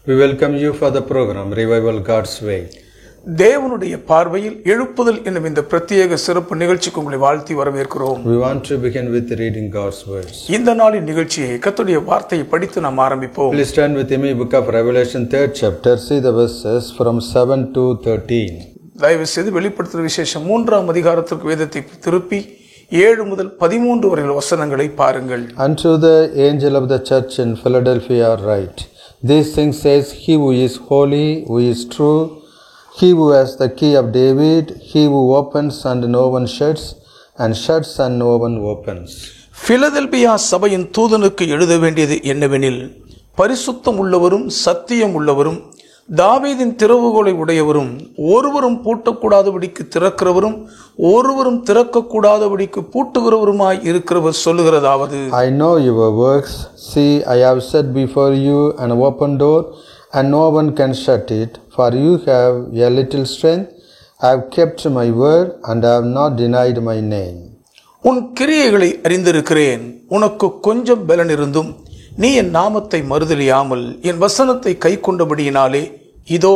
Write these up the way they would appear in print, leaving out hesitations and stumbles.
We welcome you for the program Revival God's Way. தேவனுடைய பார்வையில் எழுப்புதல் என்னும் இந்த பிரத்யேக சிறப்பு நிகழ்ச்சிக்கு உங்களை வாழ்த்தி வரவேற்கிறோம். We want to begin with reading God's words. இந்த நாளின் நிகழ்ச்சியை கர்த்தருடைய வார்த்தையை படித்து நாம் ஆரம்பிப்போம். Please turn with me book of Revelation 3rd chapter, see the verses from 7 to 13. தயவு செய்து வெளிப்படுத்துகிற விசேஷம் 3ஆம் அதிகாரத்திற்கு வேதத்தை திருப்பி 7 முதல் 13 வரை வசனங்களை பாருங்கள். Unto the angel of the church in Philadelphia write, these things says he who is holy, who is true, he who has the key of David, he who opens and no one shuts, and shuts and no one opens. Philadelphia சபையின் தூதனுக்கு எழுத வேண்டியது என்னவெனில், பரிசுத்தம் உள்ளவரும் சத்தியம் உள்ளவரும் தாவீதின் திறவுகோலை உடையவரும் ஒருவரும் பூட்டக்கூடாதபடிக்கு திறக்கிறவரும் ஒருவரும் திறக்கக்கூடாதபடிக்கு பூட்டுகிறவருமாய் இருக்கிறவர் சொல்லுகிறதாவது, I know your works. See, I have set before you an open door, and no one can shut it. For you have a little strength. I have kept my word, and I have not denied my name. உன் கிரியைகளை அறிந்திருக்கிறேன். உனக்கு கொஞ்சம் பலன் இருந்தும் நீ என் நாமத்தை மறுதலியாமல் என் வசனத்தை கை கொண்டபடியினாலே இதோ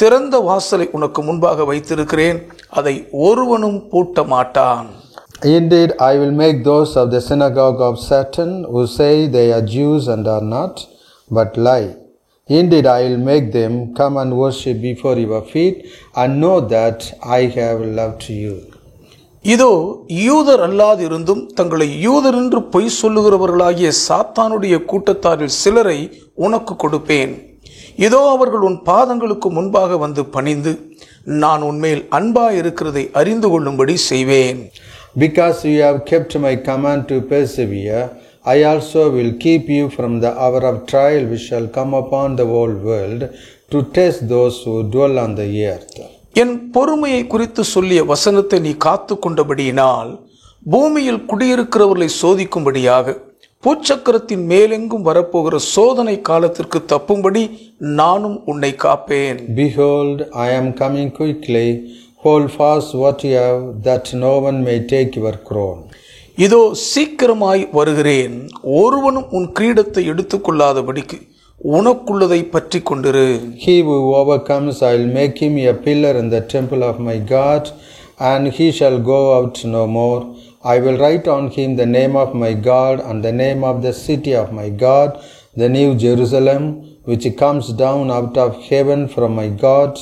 திறந்த வாசலை உனக்கு முன்பாக வைத்திருக்கிறேன், அதை ஒருவனும் பூட்ட மாட்டான். Indeed, I will make those of the synagogue of Satan who say they are Jews and are not, but lie. Indeed, I will make them come and worship before your feet and know that I have loved you. இதோ யூதர் அல்லாதிருந்தும் தங்களை யூதர் என்று பொய் சொல்லுகிறவர்களாகிய சாத்தானுடைய கூட்டத்தாரில் சிலரை உனக்கு கொடுப்பேன். இதோ அவர்கள் உன் பாதங்களுக்கு முன்பாக வந்து பணிந்து நான் உன்மேல் அன்பாய் இருக்கிறதை அறிந்து கொள்ளும்படி செய்வேன். Because you have kept my command to persevere, I also will keep you from the hour of trial which shall come upon the whole world to test those who dwell on the earth. என் பொறுமையை குறித்து சொல்லிய வசனத்தை நீ காத்து கொண்டபடியினால் பூமியில் குடியிருக்கிறவர்களை சோதிக்கும்படியாக பூச்சக்கரத்தின் மேலெங்கும் வரப்போகிற சோதனை காலத்திற்கு தப்பும்படி நானும் உன்னை காப்பேன். Behold, I am coming quickly. Hold fast what you have, that no one may take your crown. இதோ சீக்கிரமாய் வருகிறேன். ஒருவனும் உன் கிரீடத்தை எடுத்துக்கொள்ளாதபடிக்கு உனக்குள்ளதை பற்றி கொண்டிரு. He who overcomes, I will make him a pillar in the temple of my God, and he shall go out no more. I will write on him the name of my God and the name of the city of my God, the new Jerusalem, which comes down out of heaven from my God,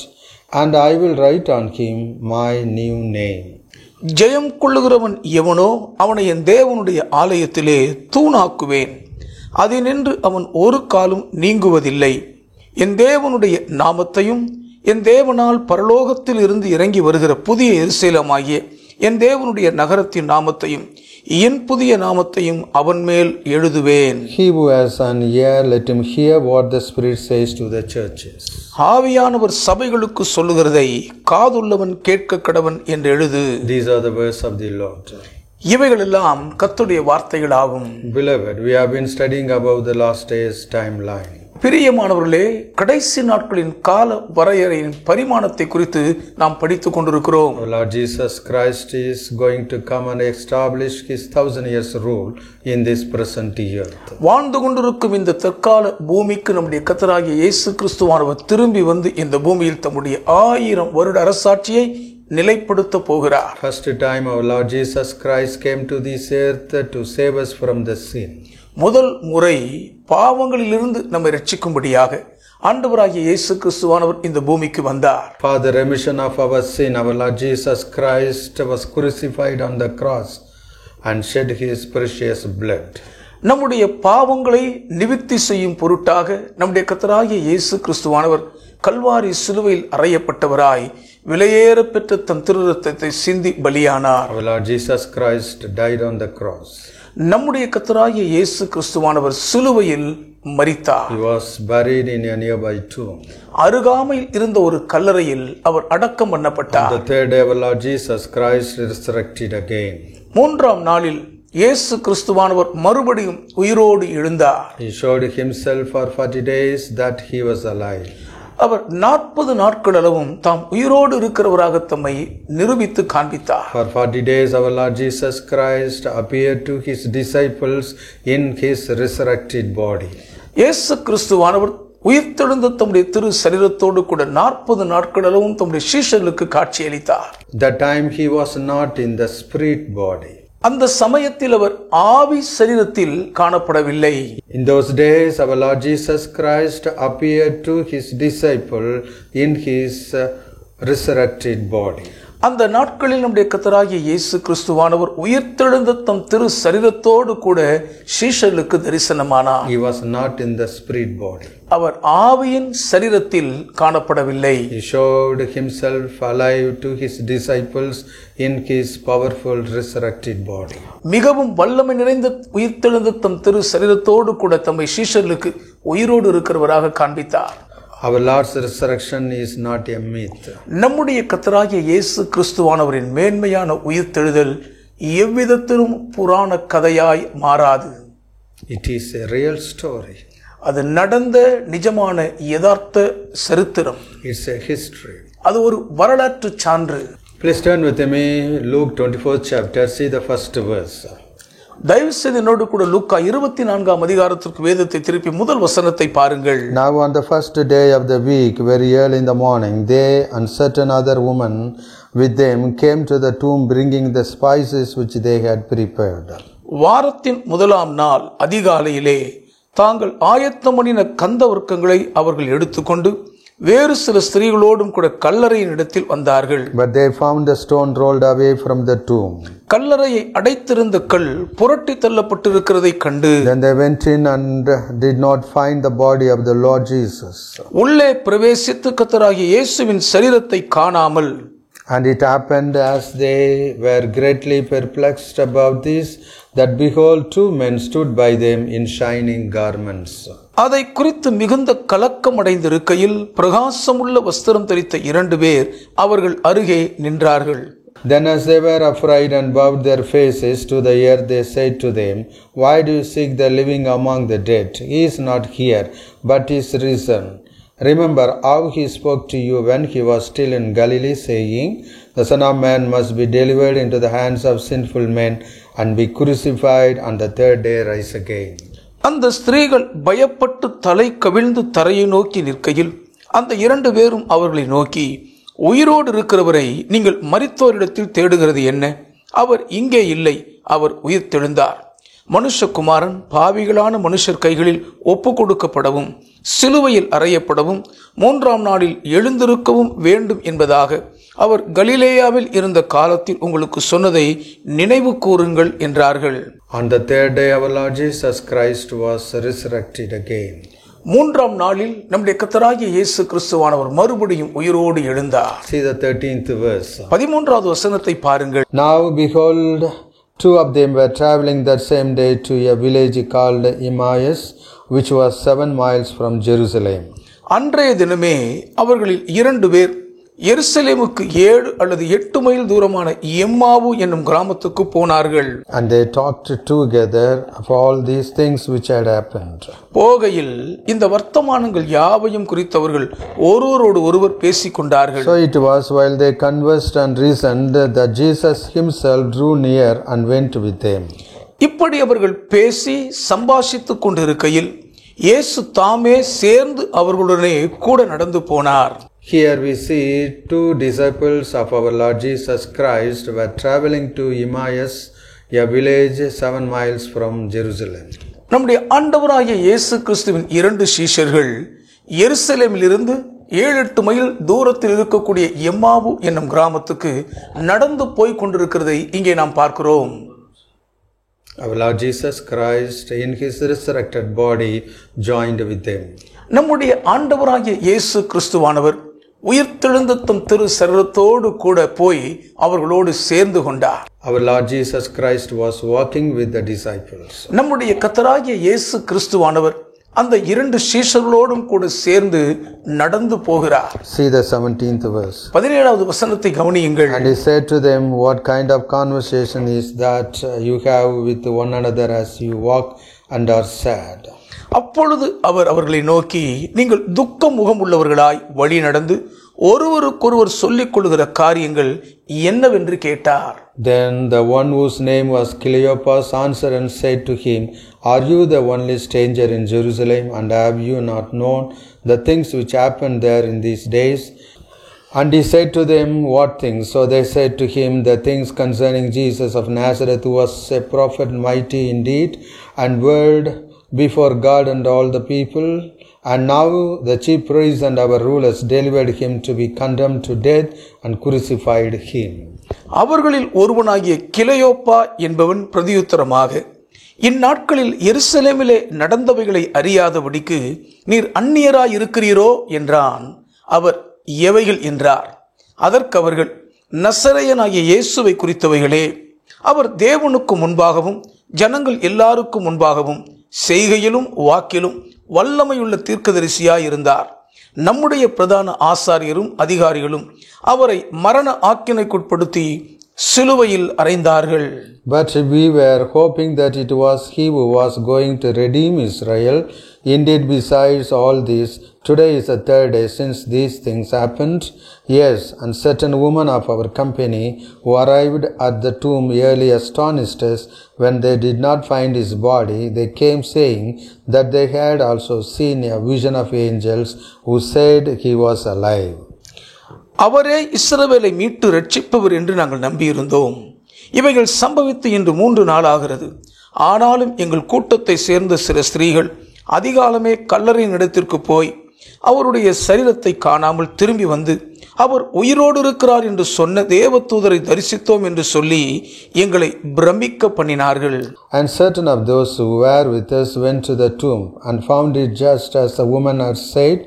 and I will write on him my new name. ஜெயம் கொள்ளுகிறவன் எவனோ அவனை என் தேவனுடைய ஆலயத்திலே தூணாக்குவேன். அதினின்று அவன் ஒரு காலும் நீங்குவதில்லை. என் தேவனுடைய நாமத்தையும் என் தேவனால் பரலோகத்தில் இருந்து இறங்கி வருகிற புதிய எருசலேமாகிய என் தேவனுடைய நகரத்தின் நாமத்தையும் என் புதிய நாமத்தையும் அவன் மேல் எழுதுவேன். He who has an ear, let him hear what the Spirit says to the churches. ஆவியானவர் சபைகளுக்கு சொல்லுகிறதை காதுள்ளவன் கேட்க கடவன் என்று எழுது. These are the words of the Lord. இவைகளெல்லாம் கர்த்தருடைய வார்த்தைகளாகும். Beloved, we have been studying about the last days timeline. பிரியமானவர்களே, கடைசி நாட்களின் கால வரையறையின் பரிமாணத்தை குறித்து நாம் படித்துக் கொண்டிருக்கிறோம். Lord Jesus Christ is going to come and establish his 1000 years rule in this present earth. வாழ்ந்து கொண்டிருக்கும் இந்த தற்கால பூமிக்கு நம்முடைய கர்த்தராகிய இயேசு கிறிஸ்துவானவர் திரும்பி வந்து இந்த பூமியில் தம்முடைய 1000 வருட அரசாட்சியை நிலைப்படுத்த போகிறார். First time our Lord Jesus Christ came to this earth to save us from the sin. முதல் முறை பாவங்களிலிருந்து நம்மை ரட்சிக்கும்படியாக ஆண்டவராகிய இயேசு கிறிஸ்துவானவர் இந்த பூமிக்கு வந்தார். For the remission of our sin, our Lord Jesus Christ was crucified on the cross and shed his precious blood. நம்முடைய பாவங்களை நிவிர்த்தி செய்யும் பொருட்டாக நம்முடைய கர்த்தராகிய இயேசு கிறிஸ்துவானவர் கல்வாரி சிலுவையில் அறையப்பட்டவராய் விலையேற பெற்ற தம் திரு இரத்தத்தை சிந்தி பலியானார். Our Lord Jesus Christ died on the cross. நம்முடைய கர்த்தராகிய இயேசு கிறிஸ்துவானவர் சிலுவையில் மரித்தார். He was buried in a nearby tomb. அருகாமையில் இருந்த ஒரு கல்லறையில் அவர் அடக்கம் பண்ணப்பட்டார். On the third day, our Lord Jesus Christ resurrected again. 3ஆம் நாளில் இயேசு கிறிஸ்துவானவர் மறுபடியும் உயிரோடு எழுந்தார். He showed himself for 40 days that he was alive. அவர் 40 நாட்கள் அளவும் தாம் உயிரோடு இருக்கிறவராக தம்மை நிரூபித்து காண்பித்தார். For 40 days our Lord Jesus Christ appeared to his disciples in his resurrected body. இயேசு கிறிஸ்துவானவர் உயிர்த்தெழுந்த தம்முடைய திரு சரீரத்தோடு கூட 40 நாட்களவும் தம்முடைய சீஷர்களுக்கு காட்சியளித்தார். That time he was not in the spirit body. அந்த சமயத்தில் அவர் ஆவி சரீரத்தில் காணப்படவில்லை. In those days our Lord Jesus Christ appeared to his disciple in his resurrected body. அந்த நாட்களில் நம்முடைய கர்த்தராகிய இயேசு கிறிஸ்துவானவர் உயிர்த்தெழுந்த தம் திரு சரீரத்தோடு கூட சீஷர்களுக்கு தரிசனமானார். He was not in the spirit body. அவர் ஆவியின் சரீரத்தில் காணப்படவில்லை. He showed himself alive to his disciples in his powerful resurrected body. மிகவும் வல்லமை நிறைந்த உயிர்த்தெழுந்த தம் திரு சரீரத்தோடு கூட தம்மை சீஷர்களுக்கு உயிரோடு இருக்கிறவராக காண்பித்தார். Our Lord's resurrection is not a myth. நம்முடைய கர்த்தராகிய இயேசு கிறிஸ்துவானவரின் மேன்மையான உயிர்த்தெழுதல் எவ்விதத்திலும் புராண கதையாய் மாறாது. It is a real story. அது நடந்த நிஜமான யதார்த்த சரித்திரம். It's a history. அது ஒரு வரலாற்று சான்று. Please turn with me Luke 24th chapter. See the first verse. தயவு செய்து என்னோடு கூட லூக்கா 24ஆம் அதிகாரத்திற்கு வேதத்தை திருப்பி முதல் வசனத்தை பாருங்கள். Now on the first day of the week, very early in the morning, they and certain other women with them came to the tomb bringing the spices which they had prepared. வாரத்தின் முதலாம் நாள் அதிகாலையிலே தாங்கள் ஆயத்தம் பண்ணின கந்த வர்க்கங்களை அவர்கள் எடுத்துக்கொண்டு வேறு சில ஸ்திரீகளோடும் கூட கல்லறையின் இடத்தில் வந்தார்கள். But they found the stone rolled away from the tomb. கல்லறையை அடைத்திருந்த கல் புரட்டி தள்ளப்பட்டிருக்கிறதை கண்டு Then they went in and did not find the body of the Lord Jesus. உள்ளே பிரவேசித்து கர்த்தராகிய இயேசுவின் சரீரத்தை காணாமல். And it happened as they were greatly perplexed about this, that behold, 2 men stood by them in shining garments. அதை குறித்து மிகுந்த கலக்கம் அடைந்திருக்கையில் பிரகாசமுள்ள வஸ்திரம் தரித்த 2 பேர் அவர்கள் அருகே நின்றார்கள். Then as they were afraid and bowed their faces to the earth, they said to them, Why do you seek the living among the dead? He is not here, but is risen. Remember how he spoke to you when he was still in Galilee, saying, The Son of Man must be delivered into the hands of sinful men and be crucified, and the 3rd day rise again. அந்த ஸ்திரீகள் பயப்பட்டு தலை கவிழ்ந்து தரையை நோக்கி நிற்கையில் அந்த 2 பேரும் அவர்களை நோக்கி, உயிரோடு இருக்கிறவரை நீங்கள் மரித்தோரிடத்தில் தேடுகிறது என்ன? அவர் இங்கே இல்லை, அவர் உயிர்த்தெழுந்தார். மனுஷகுமாரன் பாவிகளான மனுஷர் கைகளில் ஒப்பு கொடுக்கப்படவும் சிலுவையில் அறையப்படவும் 3ஆம் நாளில் எழுந்திருக்கவும் வேண்டும் என்பதாக அவர் கலிலேயாவில் இருந்த காலத்தில் உங்களுக்கு சொன்னதை நினைவு கூறுங்கள் என்றார்கள். On the 3rd day our Lord Jesus Christ was resurrected again. 3ஆம் நாளில் நம்முடைய கர்த்தராகிய இயேசு கிறிஸ்துவானவர் மறுபடியும் உயிரோடு எழுந்தார். See the 13th verse. 13வது வசனத்தை பாருங்கள். Now behold, 2 of them were traveling that same day to a village called Emmaus, which was 7 miles from Jerusalem. அன்றைய தினமே அவர்களில் 2 பேர் எருசலேமுக்கு 7 அல்லது 8 மைல் தூரமான எம்மாவு என்னும் கிராமத்துக்கு போனார்கள். And they talked together of all these things which had happened. போகையில் இந்த வர்த்தமானங்கள் யாவையும் குறித்தவர்கள் ஒருவரோடு ஒருவர் பேசிக் கொண்டார்கள். So it was while they conversed and reasoned that Jesus himself drew near and went with them. இப்படி அவர்கள் பேசி சம்பாஷித்துக் கொண்டிருக்கையில் இயேசு தாமே சேர்ந்து அவர்களுடனே கூட நடந்து போனார். Here we see 2 disciples of our Lord Jesus Christ were traveling to Emmaus, a village 7 miles from Jerusalem. நம்முடைய ஆண்டவராகிய இயேசு கிறிஸ்துவின் 2 சீஷர்கள் எருசலேமிலிருந்து 7-8 மைல் தூரத்தில் இருக்கக்கூடிய எம்மாவு என்னும் கிராமத்துக்கு நடந்து போய் கொண்டிருக்கிறதை இங்கே நாம் பார்க்கிறோம். Our Lord Jesus Christ in his resurrected body joined with them. நம்முடைய ஆண்டவராகிய இயேசு கிறிஸ்துவானவர் உயிர்த்தெழுந்த தம் திரு சரீரத்தோடு கூட போய் அவர்களோடு சேர்ந்து கொண்டார். Our Lord Jesus Christ was walking with the disciples. நம்முடைய கர்த்தராகிய இயேசு கிறிஸ்துவானவர் அந்த 2 சீஷர்களோடும் கூட சேர்ந்து நடந்து போகிறார். See the 17th verse. 17வது வசனத்தை கவனியுங்கள். And he said to them, What kind of conversation is that you have with one another as you walk and are sad? அப்பொழுது அவர் அவர்களை நோக்கி, நீங்கள் துக்க முகம் உள்ளவர்களாய் வழி நடந்து ஒருவருக்கொருவர் சொல்லிக் கொள்கிற காரியங்கள் என்னவென்று கேட்டார். Then the one whose name was Cleopas answered and said to him, Are you the only stranger in Jerusalem, and have you not known the things which happened there in these days? And he said to them, What things? So they said to him, The things concerning Jesus of Nazareth, who was a prophet, mighty in deed and word before God and all the people. And now the chief priests and our rulers delivered him to be condemned to death and crucified him. அவர்களில் ஒருவனாகிய கிளையோப்பா என்பவன் பிரதியுத்தரமாக, இந்நாட்களில் எருசலேமிலே நடந்தவைகளை அறியாதபடிக்கு நீர் அந்நியராய் இருக்கிறீரோ என்றான். அவர், எவைகள் என்றார். அதற்கு அவர்கள், நசரேயனாகிய இயேசுவை குறித்தவைகளே. அவர் தேவனுக்கு முன்பாகவும் ஜனங்கள் எல்லாருக்கும் முன்பாகவும் செய்கையிலும் வாக்கிலும் வல்லமையுள்ள தீர்க்கதரிசியாய் இருந்தார். நம்முடைய பிரதான ஆசாரியரும் அதிகாரிகளும் அவரை மரண ஆக்கினைக்குட்படுத்தி சிலுவையில் அறைந்தார்கள். But we were hoping that it was he who was going to redeem Israel. Indeed, besides all this, today is the third day since these things happened. Yes, and certain women of our company who arrived at the tomb early astonished us when they did not find his body. They came saying that they had also seen a vision of angels who said he was alive. அவரே இஸ்ரவேலை மீட்டு ரட்சிப்பவர் என்று நாங்கள் நம்பியிருந்தோம். இவைகள் சம்பவித்து இன்று 3 நாள் ஆகிறது. ஆனாலும் எங்கள் கூட்டத்தை சேர்ந்த சில ஸ்திரீகள் அதிகாலமே கல்லறையின் இடத்திற்கு போய் அவருடைய சரீரத்தை காணாமல் திரும்பி வந்து, அவர் உயிரோடு இருக்கிறார் என்று சொன்ன தேவதூதரை தரிசித்தோம் என்று சொல்லி எங்களை பிரமிக்க பண்ணினார்கள். And certain of those who were with us went to the tomb and found it just as the woman had said,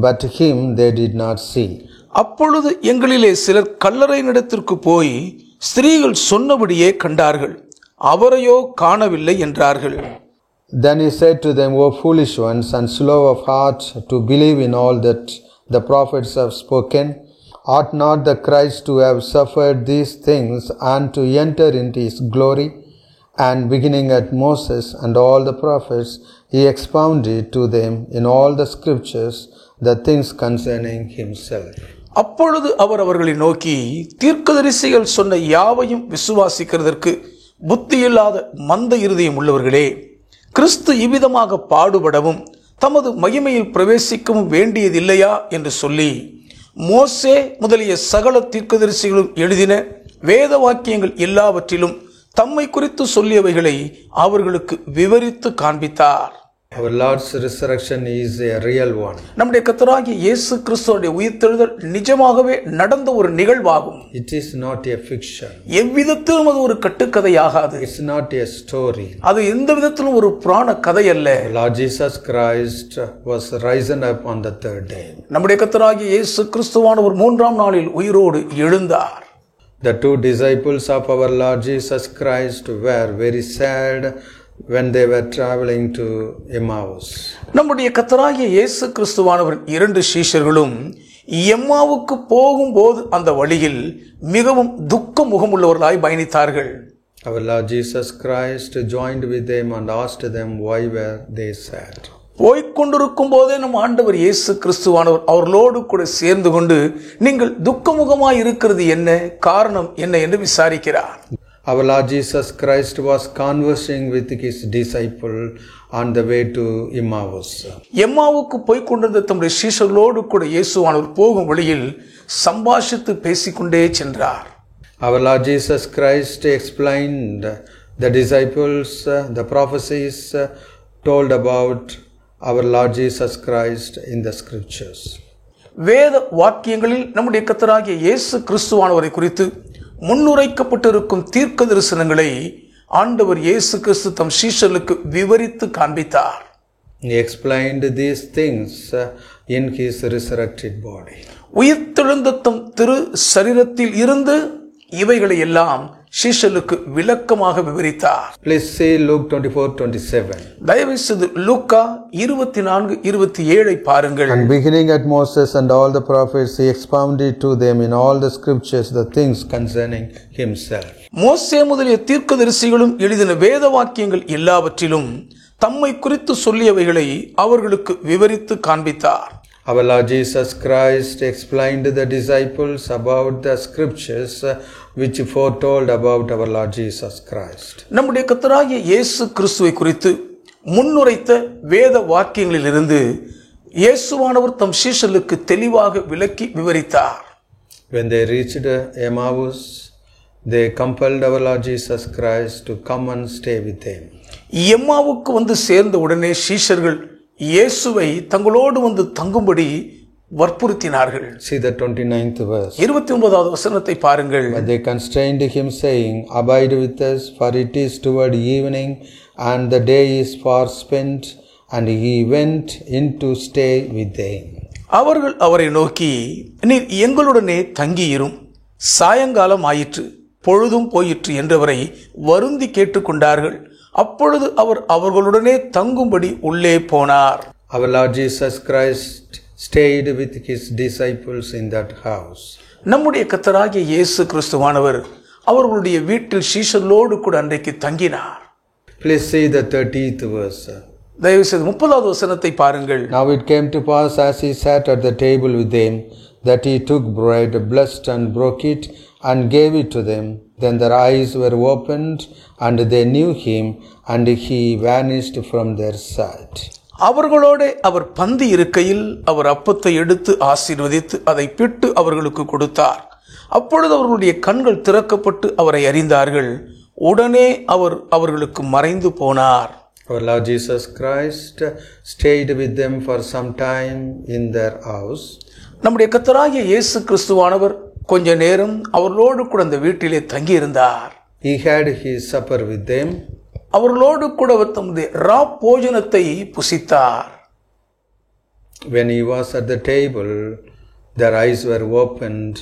but him they did not see. அப்பொழுது எங்களிலே சிலர் கல்லறையினிடத்திற்கு போய் ஸ்திரீகள் சொன்னபடியே கண்டார்கள், அவரையோ காணவில்லை என்றார்கள். Then he said to them, O foolish ones and slow of heart to believe in all that the prophets have spoken. Ought not the Christ to have suffered these things and to enter into his glory? And beginning at Moses and all the prophets, he expounded to them in all the scriptures the things concerning himself. அப்பொழுது அவர் அவர்களை நோக்கி, தீர்க்கதரிசிகள் சொன்ன யாவையும் விசுவாசிக்கிறதற்கு புத்தியில்லாத மந்த இருதயம் உள்ளவர்களே, கிறிஸ்து இவ்விதமாக பாடுபடவும் தமது மகிமையில் பிரவேசிக்கவும் வேண்டியதில்லையா என்று சொல்லி, மோசே முதலிய சகல தீர்க்கதரிசிகளும் எழுதின வேத வாக்கியங்கள் எல்லாவற்றிலும் தம்மை குறித்து சொல்லியவைகளை அவர்களுக்கு விவரித்து காண்பித்தார். Our Lord's resurrection is a real one. நம்முடைய கர்த்தராகிய இயேசு கிறிஸ்துவுடைய உயிர்த்தெழுதல் நிஜமாகவே நடந்த ஒரு நிகழ்வாகும். It is not a fiction. எவ்விதத்திலும் அது ஒரு கட்டுக்கதையாகாது. It's not a story. அது எந்த விதத்திலும் ஒரு புராண கதை அல்ல. Lord Jesus Christ was risen up on the third day. நம்முடைய கர்த்தராகிய இயேசு கிறிஸ்துவானவர் 3ஆம் நாளில் உயிரோடு எழுந்தார். The 2 disciples of our Lord Jesus Christ were very sad when they were traveling to Emmaus. நம்முடைய கர்த்தராகிய இயேசு கிறிஸ்துவானவரின் 2 சீஷர்களும் எம்மாவுக்கு போகும்போது அந்த வழியில் மிகவும் துக்க முகமுள்ளவர்களாய் பயணித்தார்கள். Our Lord Jesus Christ joined with them and asked them why were they sad. போய்கொண்டிருக்கும் போதே நம் ஆண்டவர் இயேசு கிறிஸ்துவானவர் அவர்களோடு கூட சேர்ந்து கொண்டு, நீங்கள் துக்கமுகமாய் இருக்கிறது என்ன, காரணம் என்ன என்று விசாரிக்கிறார். Our Lord Jesus Christ was conversing with his disciple on the way to Emmaus. எம்மாவுக்கு போய்கொண்டிருந்த தம்முடைய சீஷர்களோடு கூட இயேசுவானவர் போகும் வழியில் சம்பாஷித்து பேசிக்கொண்டே சென்றார். Our Lord Jesus Christ explained the disciples the prophecies told about our Lord Jesus Christ in the scriptures. வேத வாக்கியங்களில் நம்முடைய கர்த்தராகிய இயேசு கிறிஸ்துவானவரை குறித்து முன்னுரைக்கப்பட்டிருக்கும் தீர்க்க தரிசனங்களை ஆண்டவர் இயேசு கிறிஸ்து தம் சீஷர்களுக்கு விவரித்து காண்பித்தார். He explained these things in his resurrected body. உயிர்த்தெழுந்த தம் திரு சரீரத்தில் இருந்து இவைகளை எல்லாம் சீஷர்களுக்கு விளக்கமாக விவரித்தார். Please see Luke 24:27. தயவு செய்து லூக்கா 24:27 பாருங்கள். And beginning at Moses and all the prophets, he expounded to them in all the scriptures the things concerning himself. மோசே முதலிய தீர்க்கதரிசிகளும் எழுதின வேத வாக்கியங்கள் எல்லாவற்றிலும் தம்மை குறித்து சொல்லியவைகளை அவர்களுக்கு விவரித்து காண்பித்தார். Our Lord Jesus Christ explained to the disciples about the scriptures which foretold about our Lord Jesus Christ. நம்முடைய கர்த்தராகிய இயேசு கிறிஸ்துவை குறித்து முன்னுரைத்த வேத வாக்கியங்களிலிருந்து இயேசுவானவர் தம் சீஷர்களுக்கு தெளிவாக விளக்கி விவரித்தார். When they reached Emmaus, they compelled our Lord Jesus Christ to come and stay with them. எம்மாவுக்கு வந்து சேர்ந்த உடனே சீஷர்கள் இயேசுவை தங்களோடு வந்து தங்கும்படி வற்புறுத்தினார்கள். See the 29th verse. 29வது வசனத்தை பாருங்கள். But they constrained him, saying, Abide with us, for it is toward evening, and the day is far spent. And he went in to stay with them. அவர்கள் அவரை நோக்கி, நீர் எங்களுடனே தங்கியிரும், சாயங்காலம் ஆயிற்று, பொழுதும் போயிற்று என்றவரை வருந்தி கேட்டுக்கொண்டார்கள். அப்பொழுது அவர் அவர்களுடனே தங்கும்படி உள்ளே போனார். Our Lord Jesus Christ stayed with his disciples in that house. நம்முடைய கர்த்தராகிய இயேசு கிறிஸ்துவானவர் அவர்களுடைய வீட்டில் சீஷர்களோடு கூட அன்றைக்கு தங்கினார். Please see the 30th verse. தயவு செய்து 30வது வசனத்தை பாருங்கள். Now it came to pass as he sat at the table with them, that he took bread, blessed and broke it, and gave it to them. Then their eyes were opened, and they knew him, and he vanished from their sight. அவர்களோட அவர் பந்தி இருக்கையில் அவர் அப்பத்தை எடுத்து ஆசீர்வதித்து அதை பிட்டு அவர்களுக்கு கொடுத்தார். அப்பொழுது அவர்களுடைய கண்கள் திறக்கப்பட்டு அவரை அறிந்தார்கள். உடனே அவர் அவர்களுக்கு மறைந்து போனார். Our Lord Jesus Christ stayed with them for some time in their house. நம்முடைய கர்த்தராகிய இயேசு கிறிஸ்துவானவர் கொஞ்ச நேரம் அவர்களோடு கூட அந்த வீட்டிலே தங்கி இருந்தார். He had his supper with them. அவர்களோடு கூட அவர் தம்முடைய போஜனத்தை புசித்தார். When he was at the table, their eyes were opened,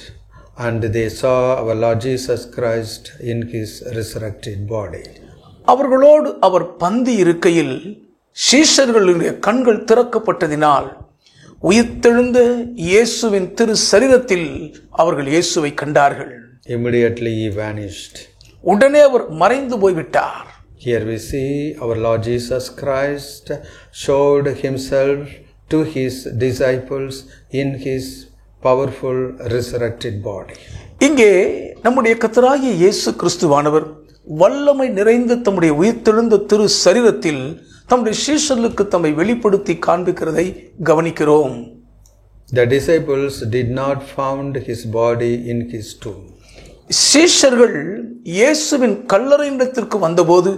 and they saw our Lord Jesus Christ in his resurrected body. அவர்களோடு அவர் பந்தி இருக்கையில் சீஷர்களுடைய கண்கள் திறக்கப்பட்டதினால் உயிர்த்தெழுந்த இயேசுவின் திரு சரீரத்தில் அவர்கள் இயேசுவை கண்டார்கள். Immediately he vanished. உடனே அவர் மறைந்து போய்விட்டார். Here we see our Lord Jesus Christ showed himself to his disciples in his powerful resurrected body. இங்கே நம்முடைய கர்த்தராகிய இயேசு கிறிஸ்துவானவர் வல்லமை நிறைந்த தம்முடைய உயிர்த்தெழுந்த திரு சரீரத்தில் தம்முடைய சீஷர்களுக்கு தம்மை வெளிப்படுத்தி காண்பிக்கிறதை கவனிக்கிறோம். The disciples did not found his body in his tomb. சீஷர்கள் இயேசுவின் கல்லறையிடத்திற்கு வந்தபோது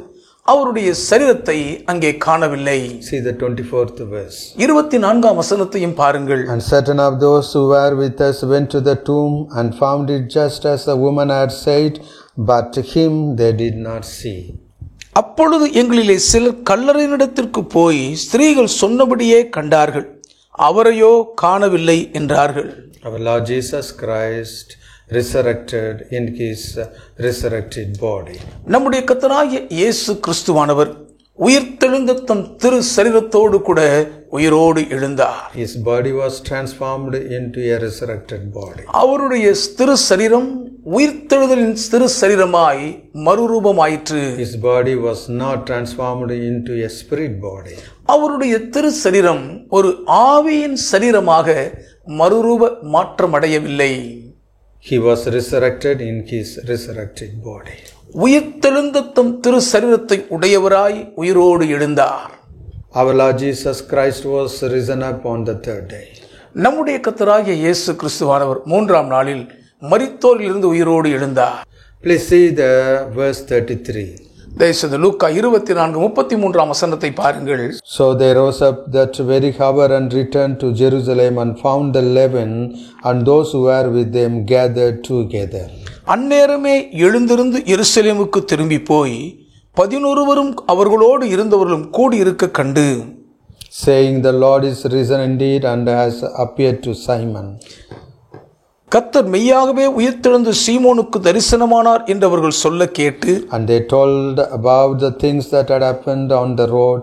அவருடைய சரீரத்தை அங்கே காணவில்லை. See the 24th verse. 24ஆம் வசனத்தையும் பாருங்கள். And certain of those who were with us went to the tomb and found it just as the woman had said, but him they did not see. அப்பொழுது எங்களிலே சிலர் கல்லறையினிடத்திற்கு போய் ஸ்திரீகள் சொன்னபடியே கண்டார்கள், அவரையோ காணவில்லை என்றார்கள். Our Lord Jesus Christ resurrected in his resurrected body. நம்முடைய கர்த்தராகிய இயேசு கிறிஸ்துவானவர் உயிர்த்தெழுந்த தம் திரு சரீரத்தோடு கூட உயிரோடு எழுந்தார். His body was transformed into a resurrected body. அவருடைய திரு சரீரம் உயிர்த்தெழுதலின் திரு சரீரமாய் மறுரூபமாயிற்று. His body was not transformed into a spirit body. அவருடைய திரு சரீரம் ஒரு ஆவியின் சரீரமாக மறுரூப மாற்றமடையவில்லை. He was resurrected in his resurrected body. உயிர்த்தெழுந்த தம் திரு சரீரத்தை உடையவராய் உயிரோடு எழுந்தார். Our Lord Jesus Christ was risen up on the third day. நம்முடைய கர்த்தராகிய இயேசு கிறிஸ்துவானவர் 3ஆம் நாளில் மரித்தோரிலிருந்து உயிரோடு எழுந்தார். Please see the verse 33. தயவுசெய்து லூக்கா 24:33ஆம் வசனத்தை பாருங்கள். So they rose up that very hour and returned to Jerusalem and found the 11 and those who were with them gathered together. அந்நேரமே எழுந்திருந்து எருசலேமுக்கு திரும்பி போய் 11 அவர்களோடு இருந்தவர்களும் கூடி இருக்க கண்டு, saying, The Lord is risen indeed and has appeared to Simon. கர்த்தர் மெய்யாகவே உயிர்த்தெழுந்து சீமோனுக்கு தரிசனமானார் என்று அவர்கள் சொல்ல கேட்டு, And they told about the things that had happened on the road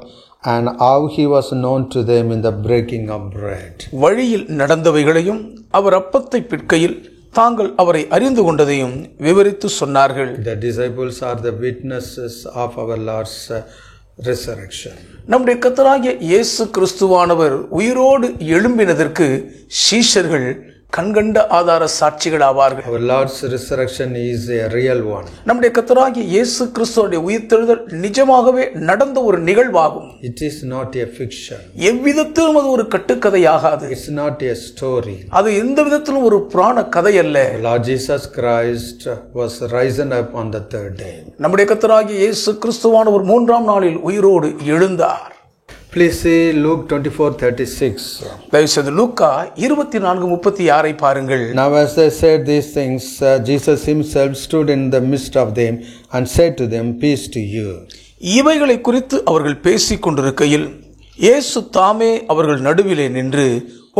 and how he was known to them in the breaking of bread. வழியில் நடந்தவைகளையும் அவர் அப்பத்தை பிற்கையில் தாங்கள் அவரை அறிந்து கொண்டதையும் விவரித்து சொன்னார்கள். The disciples are the witnesses of our Lord's resurrection. நம்முடைய கர்த்தராகிய இயேசு கிறிஸ்துவானவர் உயிரோடு எழும்பினதற்கு சீஷர்கள் கண்கண்ட ஆதார சாட்சிகள் ஆவார்கள். Our Lord's resurrection is a real one. நம்முடைய கர்த்தராகிய இயேசு கிறிஸ்துவுடைய உயிர்த்தெழுதல் நிஜமாகவே நடந்த ஒரு நிகழ்வாகும். It is not a fiction. எவ்விதத்திலும் அது ஒரு கட்டுக்கதையாகாது. It's not a story. அது எந்த விதத்திலும் ஒரு புராண கதை அல்ல. Lord Jesus Christ was risen up on the third day. நம்முடைய கர்த்தராகிய இயேசு கிறிஸ்துவானவர் மூன்றாம் நாளில் உயிரோடு எழுந்தார். Please see Luke 24:36. தயவுசெய்து லூக்கா 24:36 பாருங்கள். Now as they said these things, Jesus himself stood in the midst of them and said to them, Peace to you. இவைகளை குறித்து அவர்கள் பேசிக் கொண்டிருக்கையில் இயேசு தாமே அவர்கள் நடுவிலே நின்று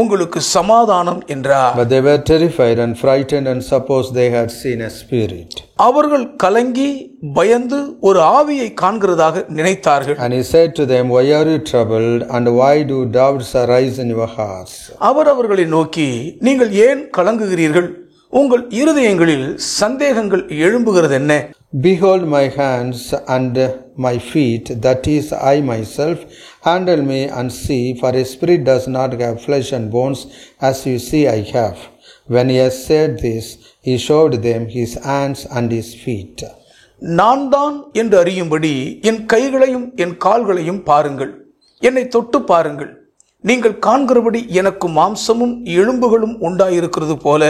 உங்களுக்கு சமாதானம் என்றார். But they were terrified and frightened and supposed they had seen a spirit. அவர்கள் கலங்கி பயந்து ஒரு ஆவியை காண்கிறதாக நினைத்தார்கள். And he said to them, Why are you troubled, and why do doubts arise in your hearts? அவர் அவர்களை நோக்கி, நீங்கள் ஏன் கலங்குகிறீர்கள்? உங்கள் இருதயங்களில் சந்தேகங்கள் எழும்புகிறது என்ன? Behold my hands and my feet, that is, I myself. Handle me and see, for a spirit does not have flesh and bones, as you see I have. When he has said this, he showed them his hands and his feet. நான் தான் என்று அறியும்படி என் கைகளையும் என் கால்களையும் பாருங்கள், என்னை தொட்டு பாருங்கள். நீங்கள் காண்கிறபடி எனக்கு மாம்சமும் எலும்புகளும் உண்டாயிருக்கிறது போல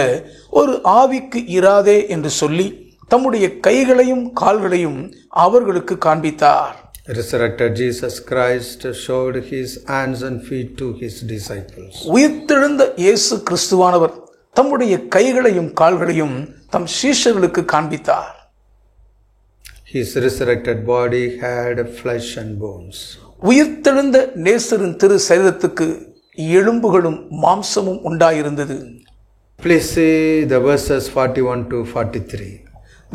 ஒரு ஆவிக்கு இராதே என்று சொல்லி தம்முடைய கைகளையும் கால்களையும் அவர்களுக்கு காண்பித்தார். Resurrected Jesus Christ showed his hands and feet to his disciples. உயிர்த்தெழுந்த இயேசு கிறிஸ்துவானவர் தம்முடைய கைகளையும் கால்களையும் தம் சீஷர்களுக்கு காண்பித்தார். His resurrected body had flesh and bones. உயிர்த்தெழுந்த நேசரின் திரு சரீரத்துக்கு எலும்புகளும் மாம்சமும் உண்டாயிருந்தது. Please see the verses 41 to 43.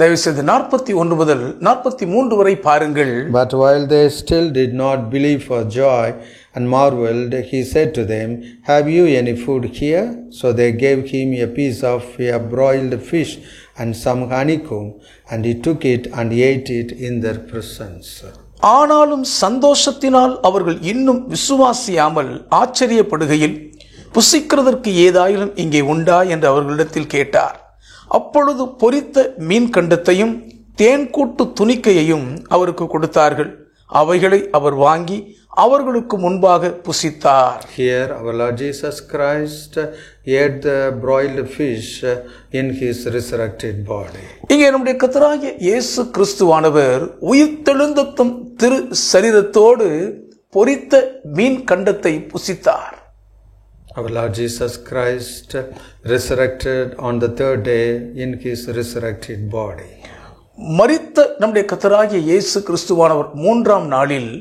தயவுசெய்து 41 முதல் 43 வரை பாருங்கள். But while they still did not believe for joy and marveled, he said to them, Have you any food here? So they gave him a piece of a broiled fish and some honeycomb, and he took it and ate it in their presence. ஆனாலும் சந்தோஷத்தினால் அவர்கள் இன்னும் விசுவாசியாமல் ஆச்சரியப்படுகையில், புசிக்கிறதற்கு ஏதாயிலும் இங்கே உண்டா என்று அவர்களிடத்தில் கேட்டார். அப்பொழுது பொரித்த மீன் கண்டத்தையும் தேன் கூட்டு துணிக்கையையும் அவருக்கு கொடுத்தார்கள். அவைகளை அவர் வாங்கி அவர்களுக்கு முன்பாக புசித்தார். Here our Lord Jesus Christ ate the broiled fish in his resurrected body. இங்கே நம்முடைய கர்த்தராகிய இயேசு கிறிஸ்துவானவர் உயிர்த்தெழுந்த தம் திரு சரீரத்தோடு பொரித்த மீன் கண்டத்தை புசித்தார். Our Lord Jesus Christ resurrected on the third day in his resurrected body. மரித்த நம்முடைய கர்த்தராகிய இயேசு கிறிஸ்துவானவர் மூன்றாம் நாளில்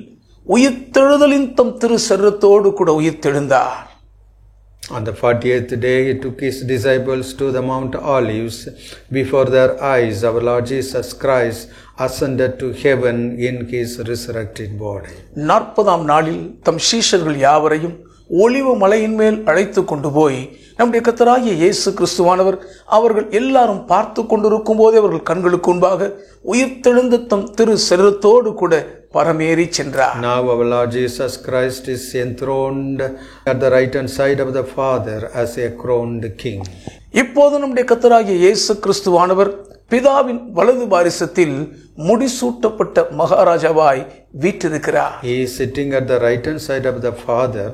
உயிர்த்தெழுதலின் தம் திரு சரீரத்தோடு கூட உயிர்த்தெழுந்தார். On the 40th day he took his disciples to the Mount Olives. Before their eyes our Lord Jesus Christ ascended to heaven in his resurrected body. 40ஆம் நாளில் தம் சீஷர்கள் யாவரையும் ஒலிவ மலையின் மேல் அழைத்து கொண்டு போய் நம்முடைய கர்த்தராகிய இயேசு கிறிஸ்துவானவர் அவர்கள் எல்லாரும் பார்த்து கொண்டிருக்கும் போதே அவர்கள் கண்களுக்கு முன்பாக உயிர்த்தெழுந்த தம் திரு சரீரத்தோடு கூட பரமேறி சென்றார். Now our Lord Jesus Christ is enthroned at the right hand side of the Father as a crowned king. இப்போது நம்முடைய கர்த்தராகிய இயேசு கிறிஸ்துவானவர் பிதாவின் வலது பாரிசத்தில் முடிசூட்டப்பட்ட மகாராஜாவாய் வீற்றிருக்கிறார். He is sitting at the right hand side of the Father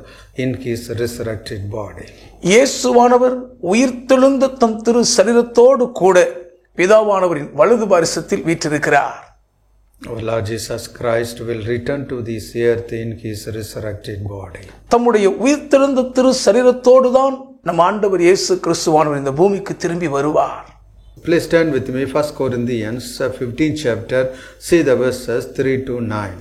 in his resurrected body. இயேசுவானவர் உயிர்த்தெழுந்த தம் திரு சரீரத்தோடு கூட பிதாவானவரின் வலது பாரிசத்தில் வீற்றிருக்கிறார். Our Lord Jesus Christ will return to this earth in his resurrected body. தம்முடைய உயிர்த்தெழுந்த திரு சரீரத்தோடு தான் நம் ஆண்டவர் இயேசு கிறிஸ்துவானவர் இந்த பூமிக்கு திரும்பி வருவார். Please turn with me 1 Corinthians 15th chapter, see the verses 3 to 9.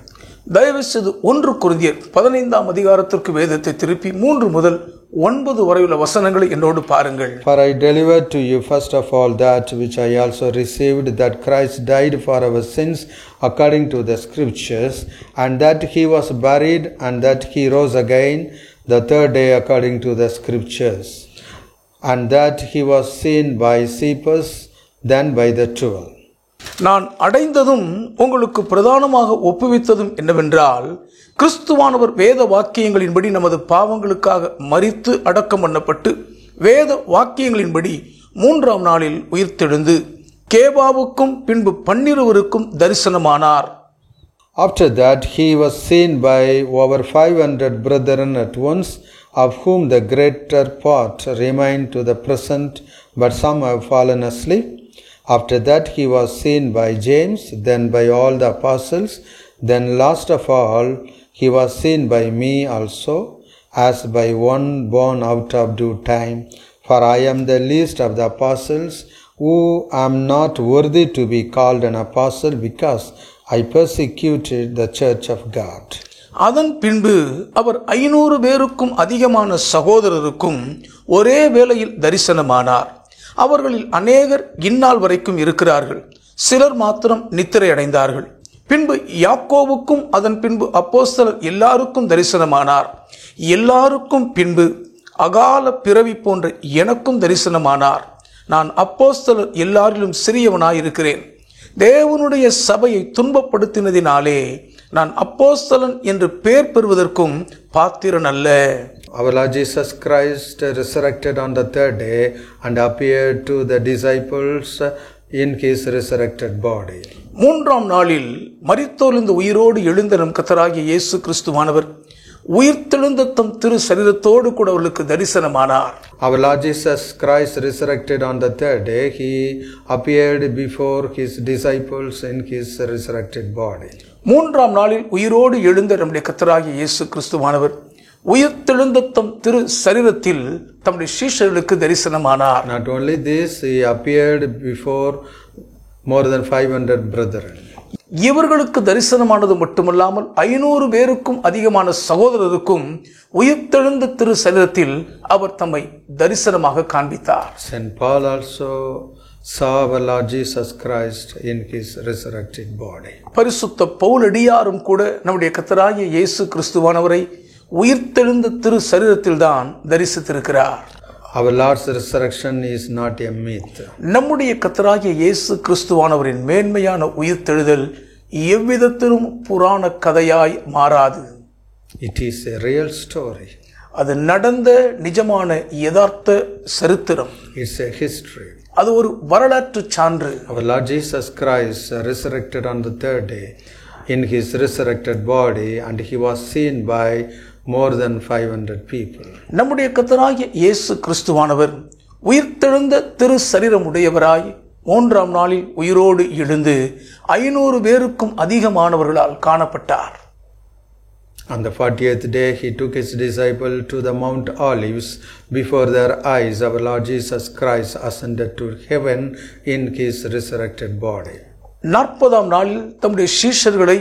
தயவுசெய்து 1 கொரிந்தியர் 15ஆம் அதிகாரத்திற்கு வேதத்தை திருப்பி 3 முதல் 9 வரையுள்ள வசனங்களை என்னோடு பாருங்கள். For I delivered to you first of all that which I also received, that Christ died for our sins according to the scriptures, and that he was buried, and that he rose again the third day according to the scriptures, and that he was seen by Cephas, then by the 12. நான் அடைந்ததும் உங்களுக்கு பிரதானமாக ஒப்புவித்ததும் என்னவென்றால், கிறிஸ்துவானவர் வேத வாக்கியங்களின்படி நமது பாவங்களுக்காக மரித்து அடக்கம் பண்ணப்பட்டு வேத வாக்கியங்களின்படி 3ஆம் நாளில் உயிர்த்தெழுந்து கேபாவுக்கும் பின்பு 12 தரிசனமானார். After that he was seen by over 500 brethren at once, of whom the greater part remain to the present, but some have fallen asleep. After that he was seen by James, then by all the apostles, then last of all he was seen by me also, as by one born out of due time. For I am the least of the apostles, who am not worthy to be called an apostle, because I persecuted the church of God. அதன் பின்பு அவர் 500 பேருக்கும் அதிகமான சகோதரருக்கும் ஒரே வேளையில் தரிசனமானார். அவர்களில் அநேகர் இந்நாள் வரைக்கும் இருக்கிறார்கள், சிலர் மாத்திரம் நித்திரை அடைந்தார்கள். பின்பு யாக்கோவுக்கும் அதன் பின்பு அப்போஸ்தலர் எல்லாருக்கும் தரிசனமானார். எல்லாருக்கும் பின்பு அகால பிறவி போன்ற எனக்கும் தரிசனமானார். நான் அப்போஸ்தலர் எல்லாரிலும் சிறியவனாயிருக்கிறேன். தேவனுடைய சபையை துன்பப்படுத்தினதினாலே நான் அப்போஸ்தலன் என்று பெயர் பெறுவதற்கும் பாத்திரன் அல்ல. Our Lord Jesus Christ resurrected on the third day and appeared to the disciples in his resurrected body. 3ஆம் நாளில் மரித்தோரிலிருந்து உயிரோடு எழுந்த நம் கர்த்தராகிய இயேசு கிறிஸ்துவானவர் உயிர்த்தெழுந்த தம் திரு சரீரத்தோடு கூட அவர்களுக்கு தரிசனமானார். Our Lord Jesus Christ resurrected on the third day. He appeared before his disciples in his resurrected body. 3ஆம் நாளில் உயிரோடு எழுந்த நம்முடைய கர்த்தராகிய இயேசு கிறிஸ்துவானவர் உயிர்த்தெழுந்த தம் திரு சரீரத்தில் தம்முடைய சீஷர்களுக்கு தரிசனமானார். Not only this, he appeared before more than 500 brethren. இவர்களுக்கு தரிசனமானது மட்டுமல்லாமல் 500 பேருக்கும் அதிகமான சகோதரருக்கும் உயிர்த்தெழுந்த திரு சரீரத்தில் அவர் தம்மை தரிசனமாக காண்பித்தார். Saint Paul also saw our Lord Jesus Christ in his resurrected body. பரிசுத்த பவுலடியாரும் கூட நம்முடைய கர்த்தராகிய இயேசு கிறிஸ்துவானவரை உயிர்த்தெழுந்த திரு சரீரத்தில் தான் தரிசித்திருக்கிறார். Our Lord's resurrection is not a myth. நம்முடைய கர்த்தராகிய இயேசு கிறிஸ்துவானவரின் மேன்மையான உயிர்த்தெழுதல் எவ்விதத்திலும் புராண கதையாய் மாறாது. It is a real story. அது நடந்த நிஜமான யதார்த்த சரித்திரம். It's a history. அது ஒரு வரலாற்று சான்று. Our Lord Jesus Christ resurrected on the third day in his resurrected body, and he was seen by more than 500 people. நம்முடைய கர்த்தராகிய இயேசு கிறிஸ்துவானவர் உயிர்த்தெழுந்த திரு சரீரம் உடையவராய் 3ஆம் நாளில் உயிரோடு எழுந்து 500 பேருக்கும் அதிகமானவர்களால் காணப்பட்டார். On the 40th day he took his disciple to the Mount Olives. Before their eyes our Lord Jesus Christ ascended to heaven in his resurrected body. 40ஆம் நாளில் தம்முடைய சீஷர்களை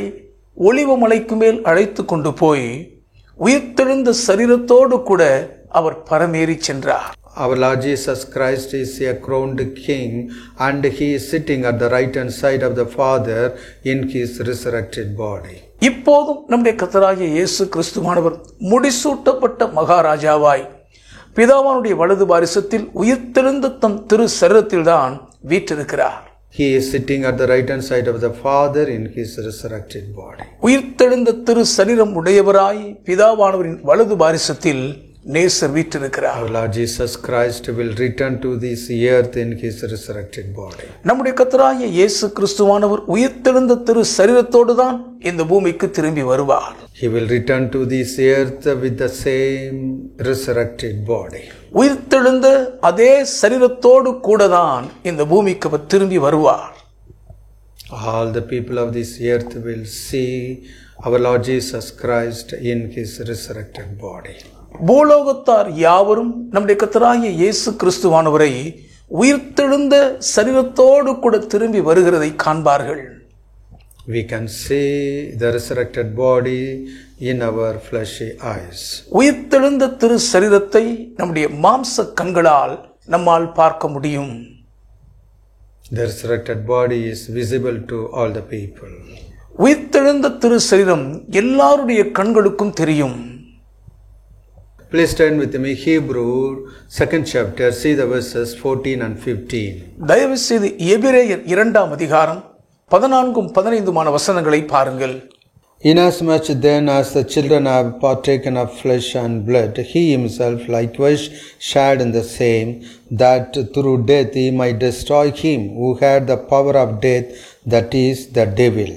ஒலிவ மலைக்கு மேல் அழைத்து கொண்டு போய் உயிர்த்தெழுந்த சரீரத்தோடு கூட அவர் பரமேறி சென்றார். Our Lord Jesus Christ is a crowned king, and he is sitting at the right hand side of the Father in his resurrected body. இப்போதும் நம்முடைய கர்த்தராகிய இயேசு கிறிஸ்துவானவர் முடிசூட்டப்பட்ட மகாராஜாவாய் பிதாவானுடைய வலது பாரிசத்தில் உயிர்த்தெழுந்த தம் திரு சரீரத்தில் தான் வீற்றிருக்கிறார். He is sitting at the right hand side of the Father in his resurrected body. உயிர்த்தெழுந்த திரு சரீரம் உடையவராய் பிதாவானவரின் வலது பாரிசத்தில் நேசர் வீற்றிருக்கிறார். Our Lord Jesus Christ will return to this earth in his resurrected body. நம்முடைய கர்த்தராகிய இயேசு கிறிஸ்துவானவர் உயிர்த்தெழுந்த திரு சரீரத்தோடு தான் இந்த பூமிக்கு திரும்பி வருவார். He will return to this earth with the same resurrected body. உயிர்த்தெழுந்த அதே சரீரத்தோடு கூட தான் இந்த பூமிக்கு அவர் திரும்பி வருவார். All the people of this earth will see our Lord Jesus Christ in his resurrected body. பூலோகத்தார் யாவரும் நம்முடைய கர்த்தராகிய இயேசு கிறிஸ்துவானவரை உயிர்த்தெழுந்த சரீரத்தோடு கூட திரும்பி வருகிறதை காண்பார்கள். We can see the resurrected body in our fleshy eyes. உயிர்த்தெழுந்த திரு சரீரத்தை நம்முடைய மாம்ச கண்களால் நம்மால் பார்க்க முடியும். The resurrected body is visible to all the people. உயிர்த்தெழுந்த திரு சரீரம் எல்லாருடைய கண்களுக்கும் தெரியும். Please turn with me Hebrew 2nd chapter, see the verses 14 and 15. தயவு செய்து எபிரேயர் 2ஆம் அதிகாரம் 14-15 வசனங்களை பாருங்கள். Inasmuch then as the children have partaken of flesh and blood, he himself likewise shared in the same, that through death he might destroy him who had the power of death, that is, the devil,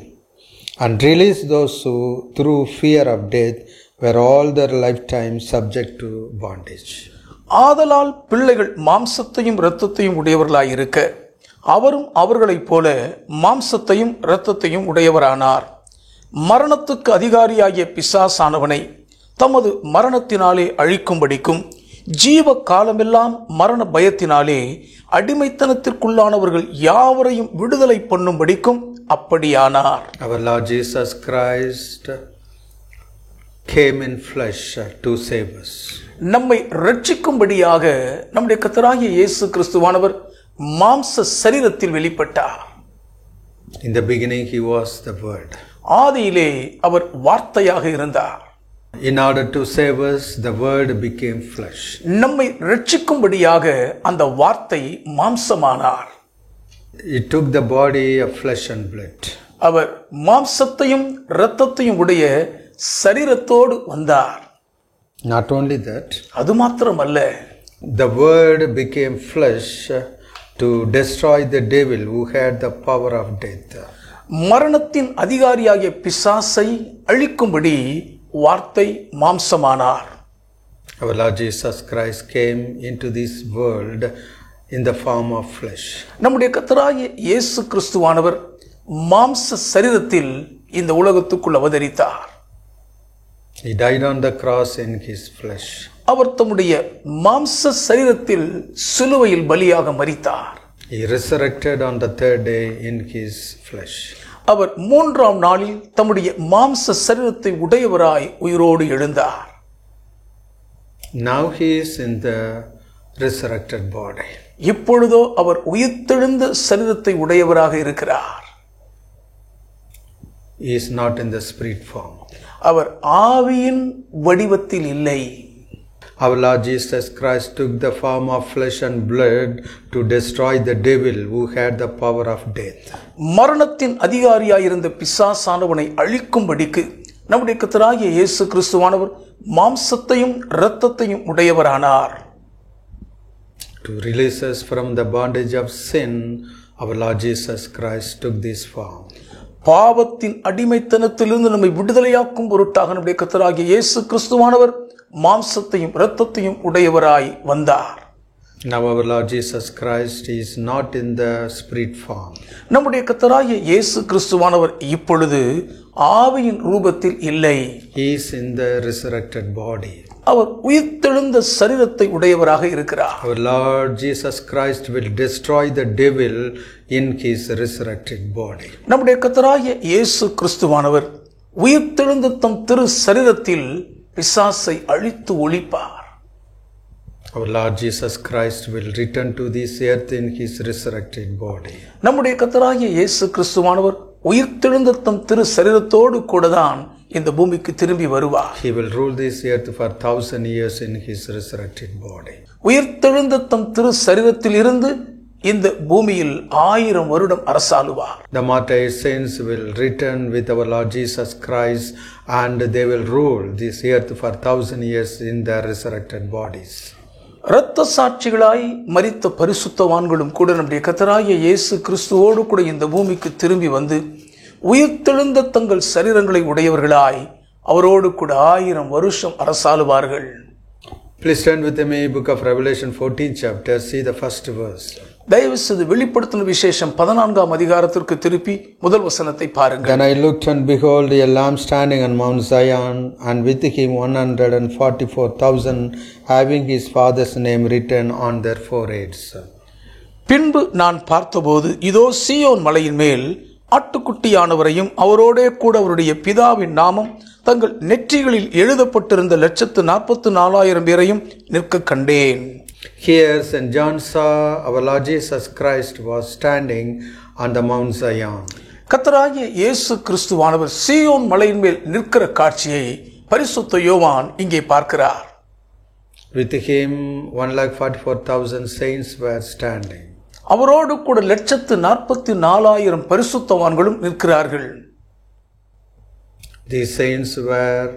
and release those who through fear of death were all their lifetime subject to bondage. ஆதலால் பிள்ளைகள் மாம்சத்தையும் இரத்தத்தையும் உடையவர்களாயிருக்க அவரும் அவர்களைப் போல மாம்சத்தையும் இரத்தத்தையும் உடையவரானார். மரணத்துக்கு அதிகாரியாகிய பிசாசானவனை தமது மரணத்தினாலே அழிக்கும்படிக்கும் ஜீவ காலமெல்லாம் மரண பயத்தினாலே அடிமைத்தனத்திற்குள்ளானவர்கள் யாவரையும் விடுதலை பண்ணும்படிக்கும் அப்படியானார். Our Lord Jesus Christ came in flesh to save us. நம்மை ரட்சிக்கும்படியாக நம்முடைய கர்த்தராகிய இயேசு கிறிஸ்துவானவர் மாம்ச சரீரத்தில் வெளிப்பட்டார். In the beginning he was the Word. ஆதியிலே அவர் வார்த்தையாக இருந்தார். In order to save us, the Word became flesh. நம்மை ரட்சிக்கும்படியாக அந்த வார்த்தை மாம்சமானார். He took the body of flesh and blood. அவர் மாம்சத்தையும் இரத்தத்தையும் உடைய சரீரத்தோடு வந்தார். Not only that, அது மாத்திரமல்ல, the Word became flesh to destroy the devil who had the power of death. மரணத்தின் அதிகாரியாகிய பிசாசை அழிக்கும்படி வார்த்தை மாம்சமானார். Our Lord Jesus Christ came into this world in the form of flesh. நம்முடைய கர்த்தராகிய இயேசு கிறிஸ்துவானவர் மாம்ச சரீரத்தில் இந்த உலகத்துக்குள் அவதரித்தார். He died on the cross in his flesh. அவர் தம்முடைய மாம்ச சரீரத்தில் சிலுவையில் பலியாக மரித்தார். He resurrected on the third day in his flesh. அவர் 3ஆம் நாளில் தம்முடைய மாம்ச சரீரத்தை உடையவராய் உயிரோடு எழுந்தார். Now he is in the resurrected body. இப்பொழுதோ அவர் உயிர்த்தெழுந்த சரீரத்தை உடையவராக இருக்கிறார். He is not in the spirit form. அவர் ஆவியின் வடிவத்தில் இல்லை. Our Lord Jesus Christ took the form of flesh and blood to destroy the devil who had the power of death. மரணத்தின் அதிகாரியாயிருந்த பிசாசானவனை அழிக்கும்படிக்கு நம்முடைய கர்த்தராகிய இயேசு கிறிஸ்துவானவர் மாம்சத்தையும் இரத்தத்தையும் உடையவரானார். To release us from the bondage of sin, our Lord Jesus Christ took this form. பாவத்தின் அடிமைத்தனத்திலிருந்து நம்மை விடுதலையாக்கும் பொருட்டாக நம்முடைய கர்த்தராகிய இயேசு கிறிஸ்துவானவர் மாம்சத்தையும் இரத்தத்தையும் உடையவராய் வந்தார். Now our Lord Jesus Christ is not in the spirit form. நம்முடைய கர்த்தராகிய இயேசு கிறிஸ்துவானவர் இப்பொழுது ஆவியின் ரூபத்தில் இல்லை. He is in the resurrected body. அவர் உயிர்த்தெழுந்த சரீரத்தை உடையவராக இருக்கிறார். Our Lord Jesus Christ will destroy the devil in his resurrected body. நம்முடைய கர்த்தராகிய இயேசு கிறிஸ்துவானவர் உயிர்த்தெழுந்த தம் திரு சரீரத்தில் பிசாசை அழித்து ஒழிப்பார். Our Lord Jesus Christ will return to this earth in his resurrected body. நம்முடைய கர்த்தராகிய இயேசு கிறிஸ்துவானவர் உயிர்த்தெழுந்த தம் திரு சரீரத்தோடு கூடதான் இந்த பூமிக்கு திரும்பி வருவார். He will rule this earth for 1000 years in his resurrected body. உயிர்த்தெழுந்த தம் திரு சரீரத்தில் இருந்து இந்த பூமியில் 1000 வருடம் அரசாளுவார். The martyr saints will return with our Lord Jesus Christ and they will rule this earth for 1000 years in their resurrected bodies. இரத்த சாட்சிகளாய் மரித்த பரிசுத்தவான்களும் கூட நம்முடைய கர்த்தராகிய இயேசு கிறிஸ்துவோடு கூட இந்த பூமிக்கு திரும்பி வந்து உயிர்த்தெழுந்த தங்கள் சரீரங்களை உடையவர்களாய் அவரோடு கூட 1000 வருஷம் அரசாளுவார்கள். Please turn with me book of Revelation 14th chapter, see the first verse. தயவு செய்து வெளிப்படுத்தின விசேஷம் 14ஆம் அதிகாரத்திற்கு திருப்பி முதல் வசனத்தை பாருங்கள். Then I looked and behold a lamb standing on Mount Zion, and with him 144,000 having his father's name written on their foreheads. பின்பு நான் பார்த்தபோது இதோ சீயோன் மலையின் மேல் ஆட்டுக்குட்டியானவரையும் அவரோடே கூட அவருடைய பிதாவின் நாமம் தங்கள் நெற்றிகளில் எழுதப்பட்டிருந்த 144,000 பேரையும் நிற்க கண்டேன். Here St. John saw our Lord Jesus Christ was standing on the Mount Zion. கர்த்தராகிய இயேசு கிறிஸ்துவானவர் சீயோன் மலையின் மேல் நிற்கிற காட்சியை பரிசுத்த யோவான் இங்கே பார்க்கிறார். With him 144,000 saints were standing. அவரோடு கூட 144,000 பரிசுத்தவான்களும் நிற்கிறார்கள். These saints were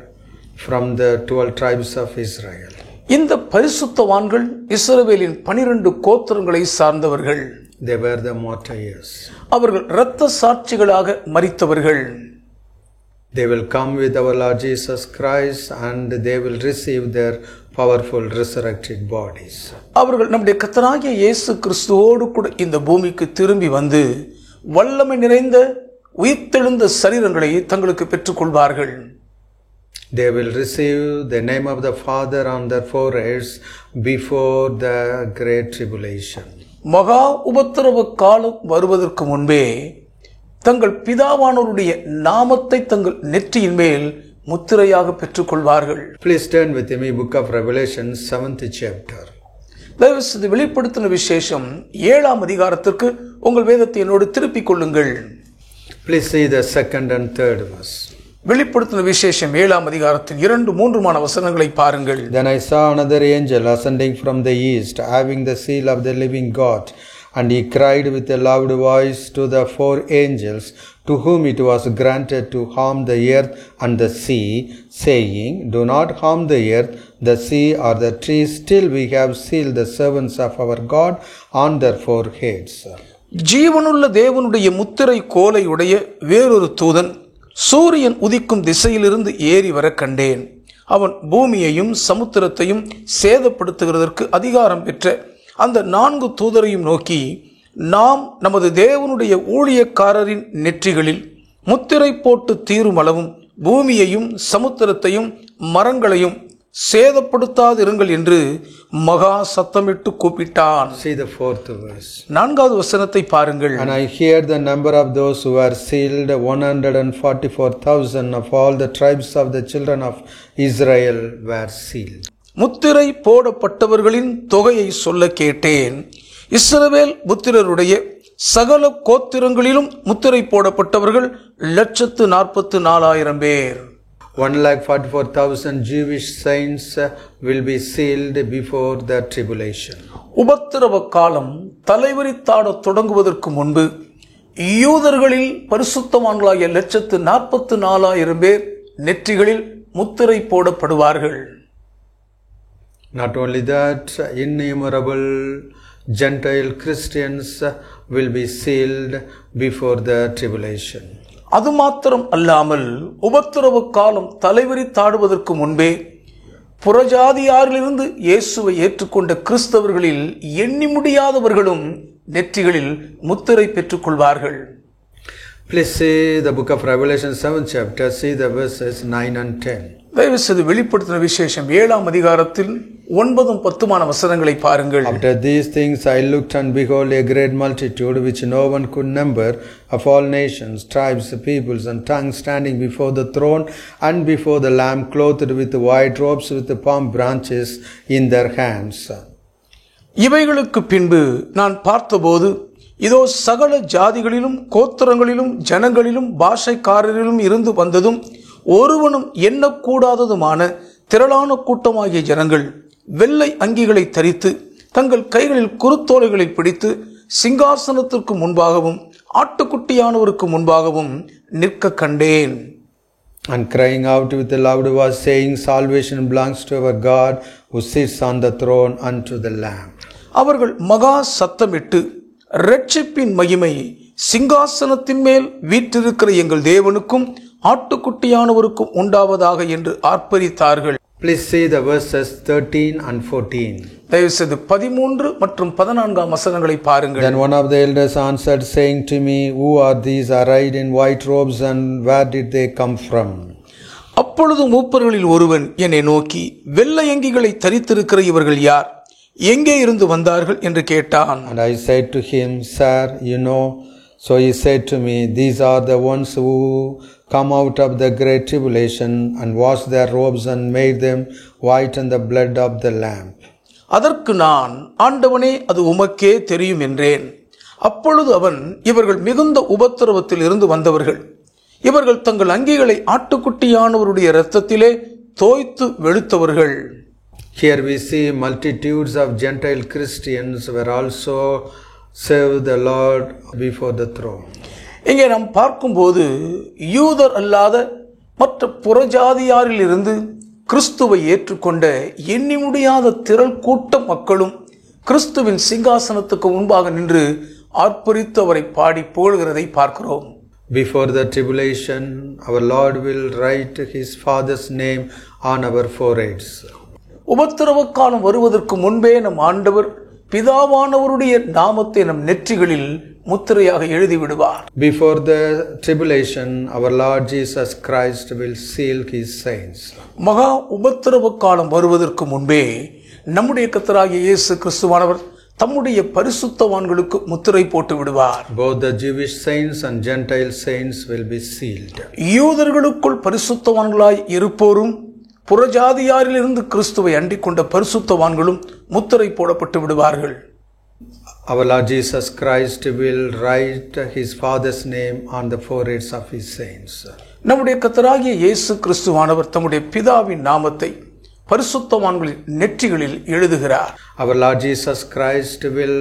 from the 12 tribes of Israel. இந்த பரிசுத்தவான்கள் இஸ்ரவேலின் 12 கோத்திரங்களை சார்ந்தவர்கள். They were the martyrs. அவர்கள் இரத்த சாட்சிகளாக மரித்தவர்கள். They will come with our Lord Jesus Christ and they will receive their powerful resurrected bodies. அவர்கள் நம்முடைய கர்த்தராகிய இயேசு கிறிஸ்துவோடு கூட இந்த பூமிக்கு திரும்பி வந்து வல்லமை நிறைந்த உயிர்த்தெழுந்த சரீரங்களை தங்களுக்கு பெற்றுக்கொள்வார்கள். They will receive the name of the Father on their foreheads before the great tribulation. மகா உபத்திரவ காலம் வருவதற்கு முன்பே தங்கள் பிதாவானவருடைய நாமத்தை தங்கள் நெற்றியின் மேல் முத்திரையாக பெற்றுக்கொள்வார்கள். Please turn with me book of Revelation 7th chapter. தயவு செய்து வெளிப்படுத்தின விசேஷம் 7ஆம் அதிகாரத்திற்கு உங்கள் வேதத்தை என்னோடு திருப்பிக் கொள்ளுங்கள். Please see the 2nd and 3rd verse. வெளிப்படுத்தின விசேஷம் 7ஆம் அதிகாரத்தின் 2-3 வசனங்களை பாருங்கள். Then I saw another angel ascending from the east, having the seal of the living God. And he cried with a loud voice to the 4 angels, to whom it was granted to harm the earth and the sea, saying, Do not harm the earth, the sea, or the trees, till we have sealed the servants of our God on their foreheads. ஜீவனுள்ள தேவனுடைய முத்திரை கோலையுடைய வேறொரு தூதன் சூரியன் உதிக்கும் திசையிலிருந்து ஏறி வர கண்டேன். அவன் பூமியையும் சமுத்திரத்தையும் சேதப்படுத்துகிறதற்கு அதிகாரம் பெற்ற அந்த 4 தூதரையும் நோக்கி, நாம் நமது தேவனுடைய ஊழியக்காரரின் நெற்றிகளில் முத்திரை போட்டு தீரும் அளவும் பூமியையும் சமுத்திரத்தையும் மரங்களையும் சேதப்படுத்தாதிருங்கள் என்று மகா சத்தமிட்டு கூப்பிட்டான். See the 4th verse. 4வது வசனத்தை பாருங்கள். And I heard the number of those who were sealed, 144,000 of all the tribes of the children of Israel were sealed. முத்திரை போடப்பட்டவர்களின் தொகையை சொல்ல கேட்டேன். இஸ்ரவேல் புத்திரருடைய சகல கோத்திரங்களிலும் முத்திரை போடப்பட்டவர்கள் 144,000 பேர். 144,000 Jewish saints will be sealed before the tribulation. உபத்திரவ காலம் தலைவரித்தாட தொடங்குவதற்கு முன்பு யூதர்களில் பரிசுத்தவான்களாகிய 144,000 பேர் நெற்றிகளில் முத்திரை போடப்படுவார்கள். Not only that, innumerable Gentile Christians will be sealed before the tribulation. அது மாத்திரம் அல்லாமல் உபத்திரவ காலம் தலைவரித்தாடுவதற்கு முன்பே புறஜாதியாரிலிருந்து இயேசுவை ஏற்றுக்கொண்ட கிறிஸ்தவர்களில் எண்ணி முடியாதவர்களும் நெற்றிகளில் முத்திரை பெற்றுக்கொள்வார்கள். Please see the book of Revelation 7th chapter, see the verses 9 and 10. தயவு செய்து வெளிப்படுத்தின விசேஷம் 7ஆம் அதிகாரத்தில் 9-10 வசனங்களை பாருங்கள். After these things I looked, and behold, a great multitude which no one could number, of all nations, tribes, peoples, and tongues, standing before the throne and before the Lamb, clothed with white robes, with the palm branches in their hands. இவைகளுக்கு பின்பு நான் பார்த்தபோது, இதோ சகல ஜாதிகளிலும் கோத்திரங்களிலும் ஜனங்களிலும் பாஷைக்காரரிலும் இருந்து வந்ததும் ஒருவனும் எண்ணக்கூடாததுமான திரளான கூட்டமாகிய ஜனங்கள் வெள்ளை அங்கிகளை தரித்து தங்கள் கைகளில் குருத்தோலைகளை பிடித்து சிங்காசனத்திற்கு முன்பாகவும் ஆட்டுக்குட்டியானவருக்கு முன்பாகவும் நிற்க கண்டேன். And crying out with a loud voice, saying, Salvation belongs to our God who sits on the throne, unto the Lamb. அவர்கள் மகா சத்தமிட்டு, இரட்சிப்பின் மகிமை சிங்காசனத்தின் மேல் வீற்றிருக்கிற எங்கள் தேவனுக்கும் ஆட்டுக்குட்டியானவருக்கும் உண்டாவதாக என்று ஆர்ப்பரித்தார்கள். Please see the verses 13 and 14. தயவு செய்து 13 மற்றும் 14 வசனங்களை பாருங்கள். Then one of the elders answered, saying to me, Who are these arrayed in white robes, and where did they come from? அப்பொழுது மூப்பர்களில் ஒருவன் என்னை நோக்கி, வெள்ளை அங்கிகளை தரித்திருக்கிற இவர்கள் யார், எங்கே இருந்து வந்தார்கள் என்று கேட்டான். And I said to him, Sir, you know. So he said to me, These are the ones who come out of the great tribulation, and washed their robes and made them white in the blood of the Lamb. அதற்கு நான், ஆண்டவனே, அது உமக்கே தெரியும் என்றேன். அப்பொழுது அவன், இவர்கள் மிகுந்த உபத்திரவத்தில் இருந்து வந்தவர்கள். இவர்கள் தங்கள் அங்கிகளை ஆட்டுக்குட்டியானவருடைய இரத்தத்திலே தோய்த்து வெளுத்தவர்கள். Here we see multitudes of Gentile Christians were also serve the Lord before the throne. இங்கே நாம் பார்க்கும்போது யூதர் அல்லாத மற்ற புறஜாதியாரிலிருந்து கிறிஸ்துவை ஏற்றுக்கொண்ட எண்ணி முடியாத திரள் கூட்ட மக்களும் கிறிஸ்துவின் சிங்காசனத்துக்கு முன்பாக நின்று ஆர்ப்பரித்து அவரை பாடி புகழ்கிறதை பார்க்கிறோம். Before the tribulation, our Lord will write his Father's name on our foreheads. உபத்திரவ காலம் வருவதற்கு முன்பே நம் ஆண்டவர் பிதாவானவருடைய நாமத்தை நம் நெற்றிகளில் முத்திரையாக எழுதி விடுவார். Before the tribulation, our Lord Jesus Christ will seal his saints. மகா உபத்திரவ காலம் வருவதற்கு முன்பே நம்முடைய கர்த்தராகிய இயேசு கிறிஸ்துவானவர் தம்முடைய பரிசுத்தவான்களுக்கு முத்திரை போட்டு விடுவார். Both the Jewish saints and Gentile saints will be sealed. யூதர்களுக்குள் பரிசுத்தவான்களாய் இருப்போரும் புறஜாதியாரிலிருந்து கிறிஸ்துவை அண்டிக் கொண்ட பரிசுத்தவான்களும் முத்திரை போடப்பட்டு விடுவார்கள். Our Lord Jesus Christ will write his Father's name on the foreheads of his saints. நம்முடைய கர்த்தராகிய இயேசு கிறிஸ்துவானவர் தம்முடைய பிதாவின் நாமத்தை பரிசுத்தவான்களின் நெற்றிகளில் எழுதுகிறார். Our Lord Jesus Christ will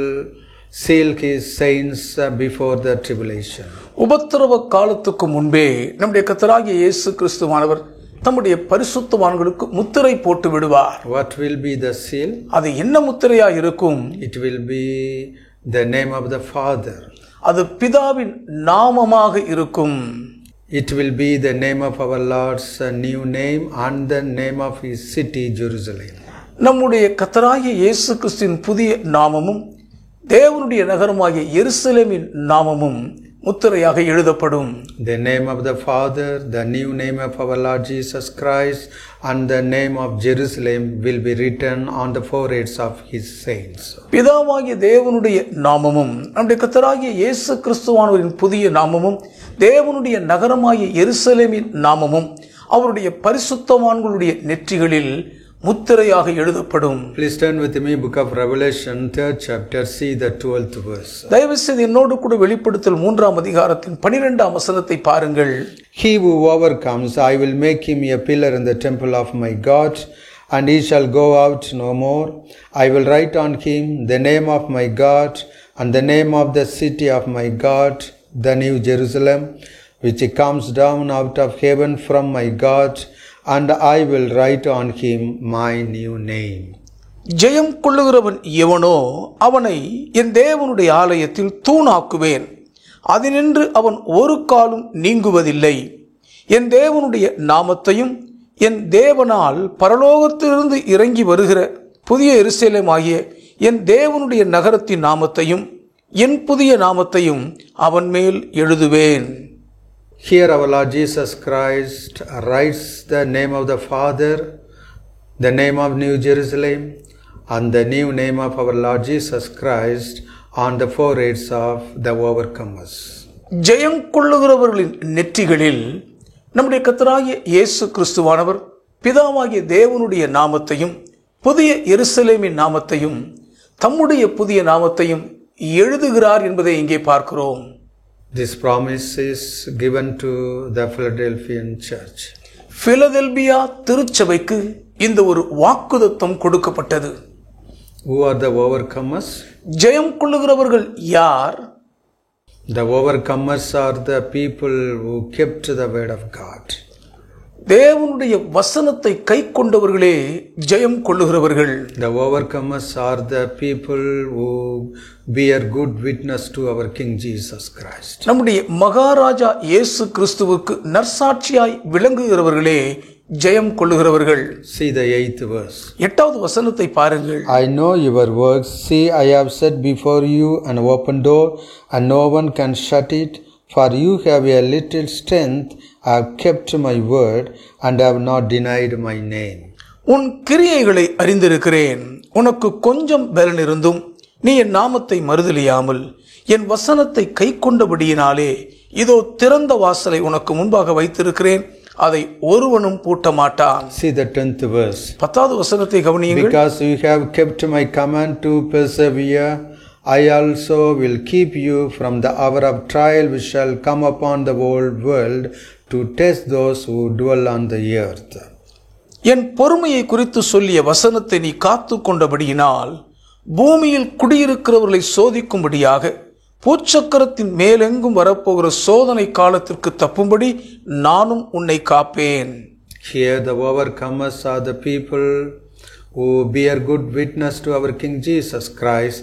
seal his saints before the tribulation. உபத்திரவ காலத்துக்கு முன்பே நம்முடைய கர்த்தராகிய இயேசு கிறிஸ்துவானவர் தம்முடைய பரிசுத்தவான்களுக்கு முத்திரை போட்டு விடுவார். What will be the seal? அது என்ன முத்திரையா இருக்கும்? It will be the name of the Father. அது பிதாவின் நாமமாக இருக்கும். It will be the name of our Lord's new name and the name of his city Jerusalem. நம்முடைய கர்த்தராகிய இயேசு கிறிஸ்துவின் புதிய நாமமும் தேவனுடைய நகரமாகிய எருசலேமின் நாமமும் முத்திரையாக எழுதப்படும். The name of the Father, the new name of our Lord Jesus Christ and the name of Jerusalem will be written on the foreheads of his saints. பிதாவாகிய தேவனுடைய நாமமும் நம்முடைய கர்த்தராகிய இயேசு கிறிஸ்துவானவரின் புதிய நாமமும் தேவனுடைய நகரமாகிய எருசலேமின் நாமமும் அவருடைய பரிசுத்தவான்களுடைய நெற்றிகளில் முத்திரையாக எழுதப்படும். Please turn with me book of Revelation 3rd chapter, see the 12th verse. தயவு செய்து என்னோடு கூட வெளிப்படுத்தல் 3ஆம் அதிகாரத்தின் 12ஆம் வசனத்தை பாருங்கள். He who overcomes, I will make him a pillar in the temple of my God, and he shall go out no more. I will write on him the name of my God and the name of the city of my God, the new Jerusalem, which comes down out of heaven from my God, and I will write on him my new name. ஜெயம் கொள்ளுகிறவன் எவனோ அவனை என் தேவனுடைய ஆலயத்தில் தூணாக்குவேன், அதினின்று அவன் ஒரு காலும் நீங்குவதில்லை. என் தேவனுடைய நாமத்தையும் என் தேவனால் பரலோகத்திலிருந்து இறங்கி வருகிற புதிய எருசலேம் ஆகிய என் தேவனுடைய நகரத்தின் நாமத்தையும் என் புதிய நாமத்தையும் அவன் மேல் எழுதுவேன். Here our Lord Jesus Christ writes the name of the Father, the name of New Jerusalem, and the new name of our Lord Jesus Christ on the foreheads of the overcomers. ஜெயம் கொள்ளுகிறவர்களின் நெற்றிகளில் நம்முடைய கர்த்தராகிய இயேசு கிறிஸ்துவானவர் பிதாவாகிய தேவனுடைய நாமத்தையும் புதிய எருசலேமின் நாமத்தையும் தம்முடைய புதிய நாமத்தையும் எழுதுகிறார் என்பதை இங்கே பார்க்கிறோம். This promise is given to the Philadelphian church. Philadelphia திருச்சபைக்கு இந்த ஒரு வாக்குத்தத்தம் கொடுக்கப்பட்டது. Who are the overcomers? ஜெயம் கொள்ளுகிறவர்கள் யார்? The overcomers are the people who kept the word of God. தேவனுடைய வசனத்தை கைக்கொண்டவர்களே ஜெயம் கொள்ளுகிறவர்கள். The overcomers are the people who bear good witness to our King Jesus Christ. நம்முடைய மகாராஜா இயேசு கிறிஸ்துவுக்கு நற்சாட்சியாய் விளங்குகிறவர்களே ஜெயம் கொள்ளுகிறவர்கள். See the 8th verse. 8வது வசனத்தை பாருங்கள். I know your works. See, I have set before you an open door, and no one can shut it. For you have a little strength. I have kept my word and have not denied my name. உன் கிரியைகளை அறிந்திருக்கிறேன். உனக்கு கொஞ்சம் பலன் இருந்தும் நீ என் நாமத்தை மறுதலியாமல் என் வசனத்தை கை கொண்டபடியினாலே இதோ திறந்த வாசலை உனக்கு முன்பாக வைத்திருக்கிறேன், அதை ஒருவனும் பூட்ட மாட்டான். See the 10th verse. 10வது வசனத்தை கவனியுங்கள். Because you have kept my command to persevere, I also will keep you from the hour of trial which shall come upon the whole world to test those who dwell on the earth. என் பொறுமையை குறித்து சொல்லிய வசனத்தை நீ காத்து கொண்டபடியினால் பூமியில் குடியிருக்கிறவர்களை சோதிக்கும்படியாக பூச்சக்கரத்தின் மேலெங்கும் வரப்போகிற சோதனை காலத்திற்கு தப்பும்படி நானும் உன்னை காப்பேன். Here the overcomers are the people who bear good witness to our King Jesus Christ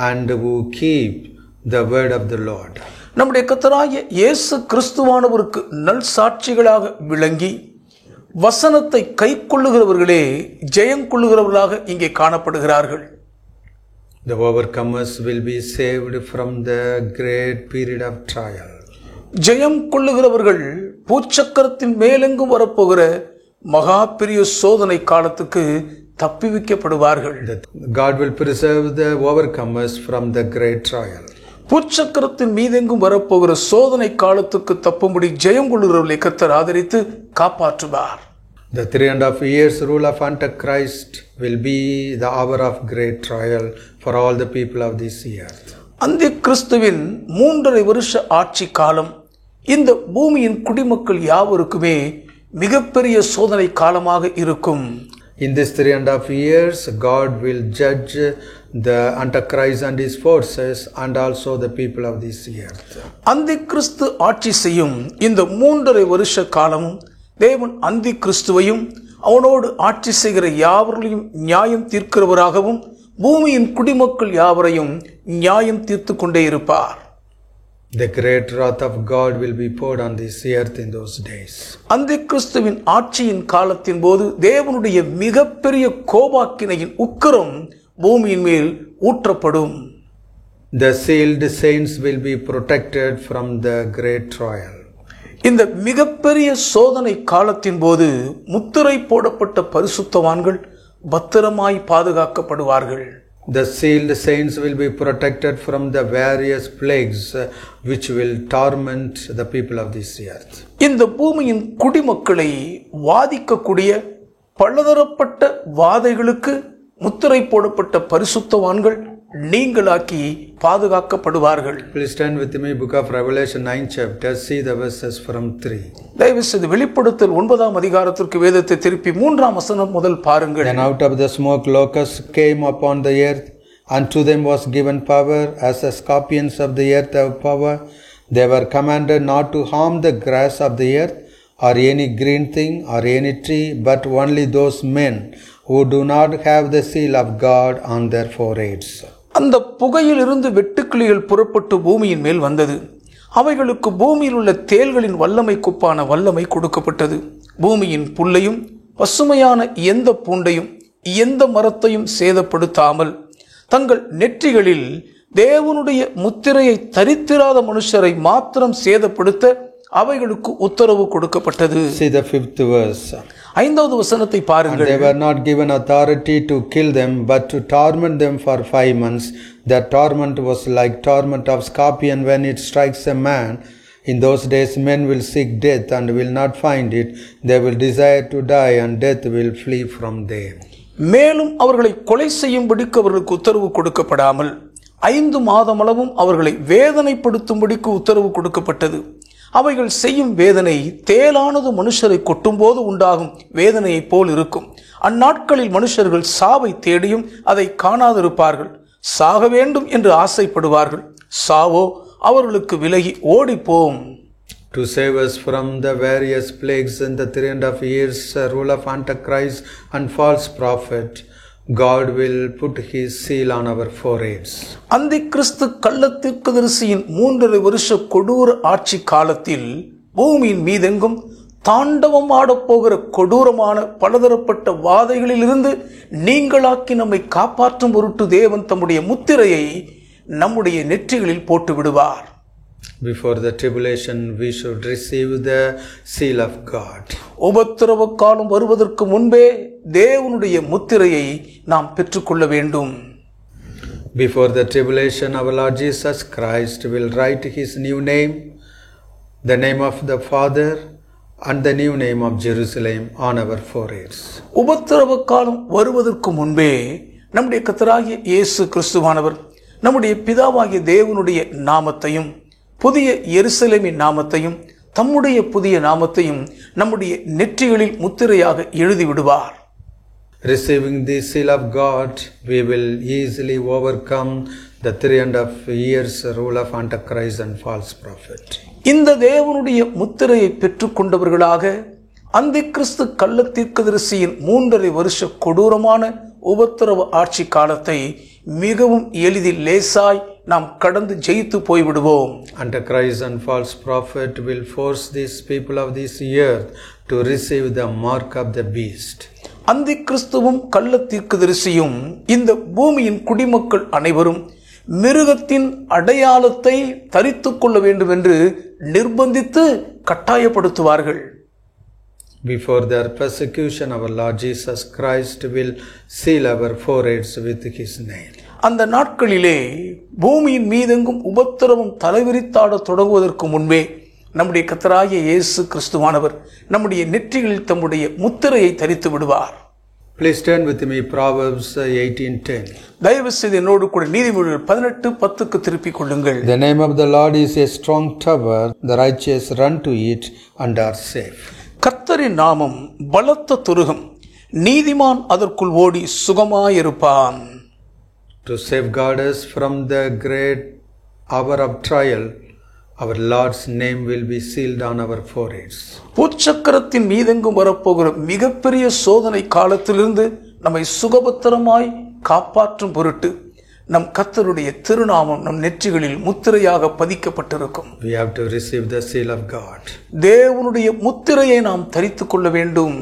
and who keep the word of the Lord. நம்முடைய கர்த்தராகிய இயேசு கிறிஸ்துவானவருக்கு நல் சாட்சிகளாக விளங்கி வசனத்தை கைக்கொள்ளுகிறவர்களே ஜெயங்கொள்ளுகிறவர்களாக இங்கே காணப்படுகிறார்கள். The overcomers will be saved from the great period of trial. ஜெயம் கொள்ளுகிறவர்கள் பூச்சக்கரத்தின் மேலெங்கும் வரப்போகிற மகா பெரிய சோதனை காலத்துக்கு தப்பிவிக்கப்படுவார்கள். God will preserve the overcomers from the great trial. பூச்சக்கரத்தின் மீதெங்கும் வரப்போகிற சோதனை காலத்துக்கு தப்பும்படி ஜெயம் கொள்ளுகிறவர்களை கர்த்தர் ஆதரித்து காப்பாற்றுவார். The 3.5 years rule of Antichrist will be the hour of great trial for all the people of this earth. அந்தி கிறிஸ்துவின் 3.5 வருஷ ஆட்சி காலம் இந்த பூமியின் குடிமக்கள் யாவருக்குமே மிகப்பெரிய சோதனை காலமாக இருக்கும். In this 3.5 years, God will judge the Antichrist and his forces and also the people of this earth. அந்தி கிறிஸ்து ஆட்சி செய்யும் இந்த 3.5 வருஷ காலமும் தேவன் அந்தி கிறிஸ்துவையும் அவனோடு ஆட்சி செய்கிற யாவர்களையும் நியாயம் தீர்க்கிறவராகவும் பூமியின் குடிமக்கள் யாவரையும் நியாயம் தீர்த்து கொண்டே இருப்பார். The great wrath of God will be poured on this earth in those days. அந்தி கிறிஸ்துவின் ஆட்சியின் காலத்தின் போது தேவனுடைய மிகப்பெரிய கோபாக்கினையின் உக்கிரம் பூமியின் மேல் ஊற்றப்படும். The sealed saints will be protected from the great trial. இந்த மிகப்பெரிய சோதனை காலத்தின் போது முத்திரை போடப்பட்ட பரிசுத்தவான்கள் பத்திரமாய் பாதுகாக்கப்படுவார்கள். The sealed saints will be protected from the various plagues which will torment the people of this earth. இந்த பூமியின் குடிமக்களை வாதிக்கக்கூடிய பலதரப்பட்ட வாதைகளுக்கு முத்திரை போடப்பட்ட பரிசுத்தவான்கள் நீங்களாக்கி பாதுகாக்கப்படுவார்கள். Please stand with me, book of Revelation 9 chapter, see the verses from 3. தயவு செய்து வெளிப்படுத்தல் 9ஆம் அதிகாரத்திற்கு வேதத்தை திருப்பி 3ஆம் வசனம் முதல் பாருங்கள். Then out of the smoke locusts came upon the earth, and to them was given power, as the scorpions of the earth have power. They were commanded not to harm the grass of the earth, or any green thing, or any tree, but only those men who do not have the seal of God on their foreheads. அந்த புகையிலிருந்து வெட்டுக்கிளிகள் புறப்பட்டு பூமியின் மேல் வந்தது. அவைகளுக்கு பூமியில் உள்ள தேள்களின் வல்லமை குப்பான வல்லமை கொடுக்கப்பட்டது. பூமியின் புல்லையும் பசுமையான எந்த பூண்டையும் எந்த மரத்தையும் சேதப்படுத்தாமல் தங்கள் நெற்றிகளில் தேவனுடைய முத்திரையை தரித்திராத மனுஷரை மாத்திரம் சேதப்படுத்த அவைகளுக்கு உத்தரவு கொடுக்கப்பட்டது. See the 5th verse. 5வது வசனத்தை பாருங்கள். They were not given authority to kill them, but to torment them for 5 months. Their torment was like torment of scorpion when it strikes a man. In those days men will seek death and will not find it. They will desire to die, and death will flee from them. மேலும் அவர்களை கொலை செய்யும்படிக்கு அவர்களுக்கு உத்தரவு கொடுக்கப்படாமல் 5 மாதமளவும் அவர்களை வேதனைப்படுத்தும்படிக்கு உத்தரவு கொடுக்கப்பட்டது. அவைகள் செய்யும் வேதனை தேளானது மனுஷரை கொட்டும்போது உண்டாகும் வேதனையைப் போல் இருக்கும். அந்நாட்களில் மனுஷர்கள் சாவை தேடியும் அதை காணாதிருப்பார்கள். சாக வேண்டும் என்று ஆசைப்படுவார்கள். சாவோ அவர்களுக்கு விலகி ஓடிப்போம். To save us from the various plagues in the 3.5 years rule of Antichrist and false prophet, God will put his seal on our foreheads. அந்தி கிறிஸ்து கள்ளத்தீர்க்கதரிசியின் 3.5 வருஷ கொடூர ஆட்சி காலத்தில் பூமியின் மீதெங்கும் தாண்டவம் ஆடப்போகிற கொடூரமான பலதரப்பட்ட வாதைகளிலிருந்து நீங்களாக்கி நம்மை காப்பாற்றும் பொருட்டு தேவன் தம்முடைய முத்திரையை நம்முடைய நெற்றிகளில் போட்டு விடுவார். Before the tribulation, we should receive the seal of God. உபத்திரவ காலம் வருவதற்கு முன்பே தேவனுடைய முத்திரையை நாம் பெற்றுக்கொள்ள வேண்டும். Before the tribulation, our Lord Jesus Christ will write his new name, the name of the Father, and the new name of Jerusalem on our foreheads. உபத்திரவ காலம் வருவதற்கு முன்பே நம்முடைய கர்த்தராகிய இயேசு கிறிஸ்துவானவர் நம்முடைய பிதாவாகிய தேவனுடைய நாமத்தையும் புதிய எருசலேமின் நாமத்தையும் தம்முடைய புதிய நாமத்தையும் நம்முடைய நெற்றிகளில் முத்திரையாக எழுதி விடுவார். Receiving the seal of God, we will easily overcome the 3.5 years rule of Antichrist and false prophet. இந்த தேவனுடைய முத்திரையை பெற்றுக்கொண்டவர்களாக அந்திகிறிஸ்து கள்ள தீர்க்கதரிசியின் 3.5 வருஷ கொடூரமான உபத்திரவ ஆட்சி காலத்தை மிகவும் எளிதில் லேசாய் நாம் கடந்து ஜெயித்து போய்விடுவோம். Antichrist and false prophet will force these people of this earth to receive the mark of the beast. அந்திகிறிஸ்துவும் கள்ள தீர்க்கதரிசியும் இந்த பூமியின் குடிமக்கள் அனைவரும் மிருகத்தின் அடையாளத்தை தரித்துக் கொள்ள வேண்டும் என்று நிர்பந்தித்து கட்டாயப்படுத்துவார்கள். Before their persecution, our Lord Jesus Christ will seal our foreheads with his name. அந்த நாட்களிலே பூமியின் மீதெங்கும் உபத்திரவம் தலைவிரித்தாட தொடங்குவதற்கு முன்பே நம்முடைய கர்த்தராகிய இயேசு கிறிஸ்துவானவர் நம்முடைய நெற்றிகளில் தம்முடைய முத்திரையை தரித்து விடுவார். Please turn with me Proverbs 18:10. தயவு செய்து என்னோடு கூட நீதிமொழிகள் 18:10 திருப்பிக் கொள்ளுங்கள். The name of the Lord is a strong tower, the righteous run to it and are safe. கர்த்தரின் நாமம் பலத்த துருகம், நீதிமான் அதற்குள் ஓடி சுகமாயிருப்பான். To safeguard us from the great hour of trial, our Lord's name will be sealed on our foreheads. பூச்சக்கரத்தின் மீதெங்கும் வரப்போகிற மிகப்பெரிய சோதனை காலத்திலிருந்து நம்மை சுகபத்திரமாய் காப்பாற்றும் பொருட்டு நம் கர்த்தருடைய திருநாமம் நம் நெற்றிகளில் முத்திரையாக பதிக்கப்பட்டிருக்கும். We have to receive the seal of God. தேவனுடைய முத்திரையை நாம் தரித்துக் கொள்ள வேண்டும்.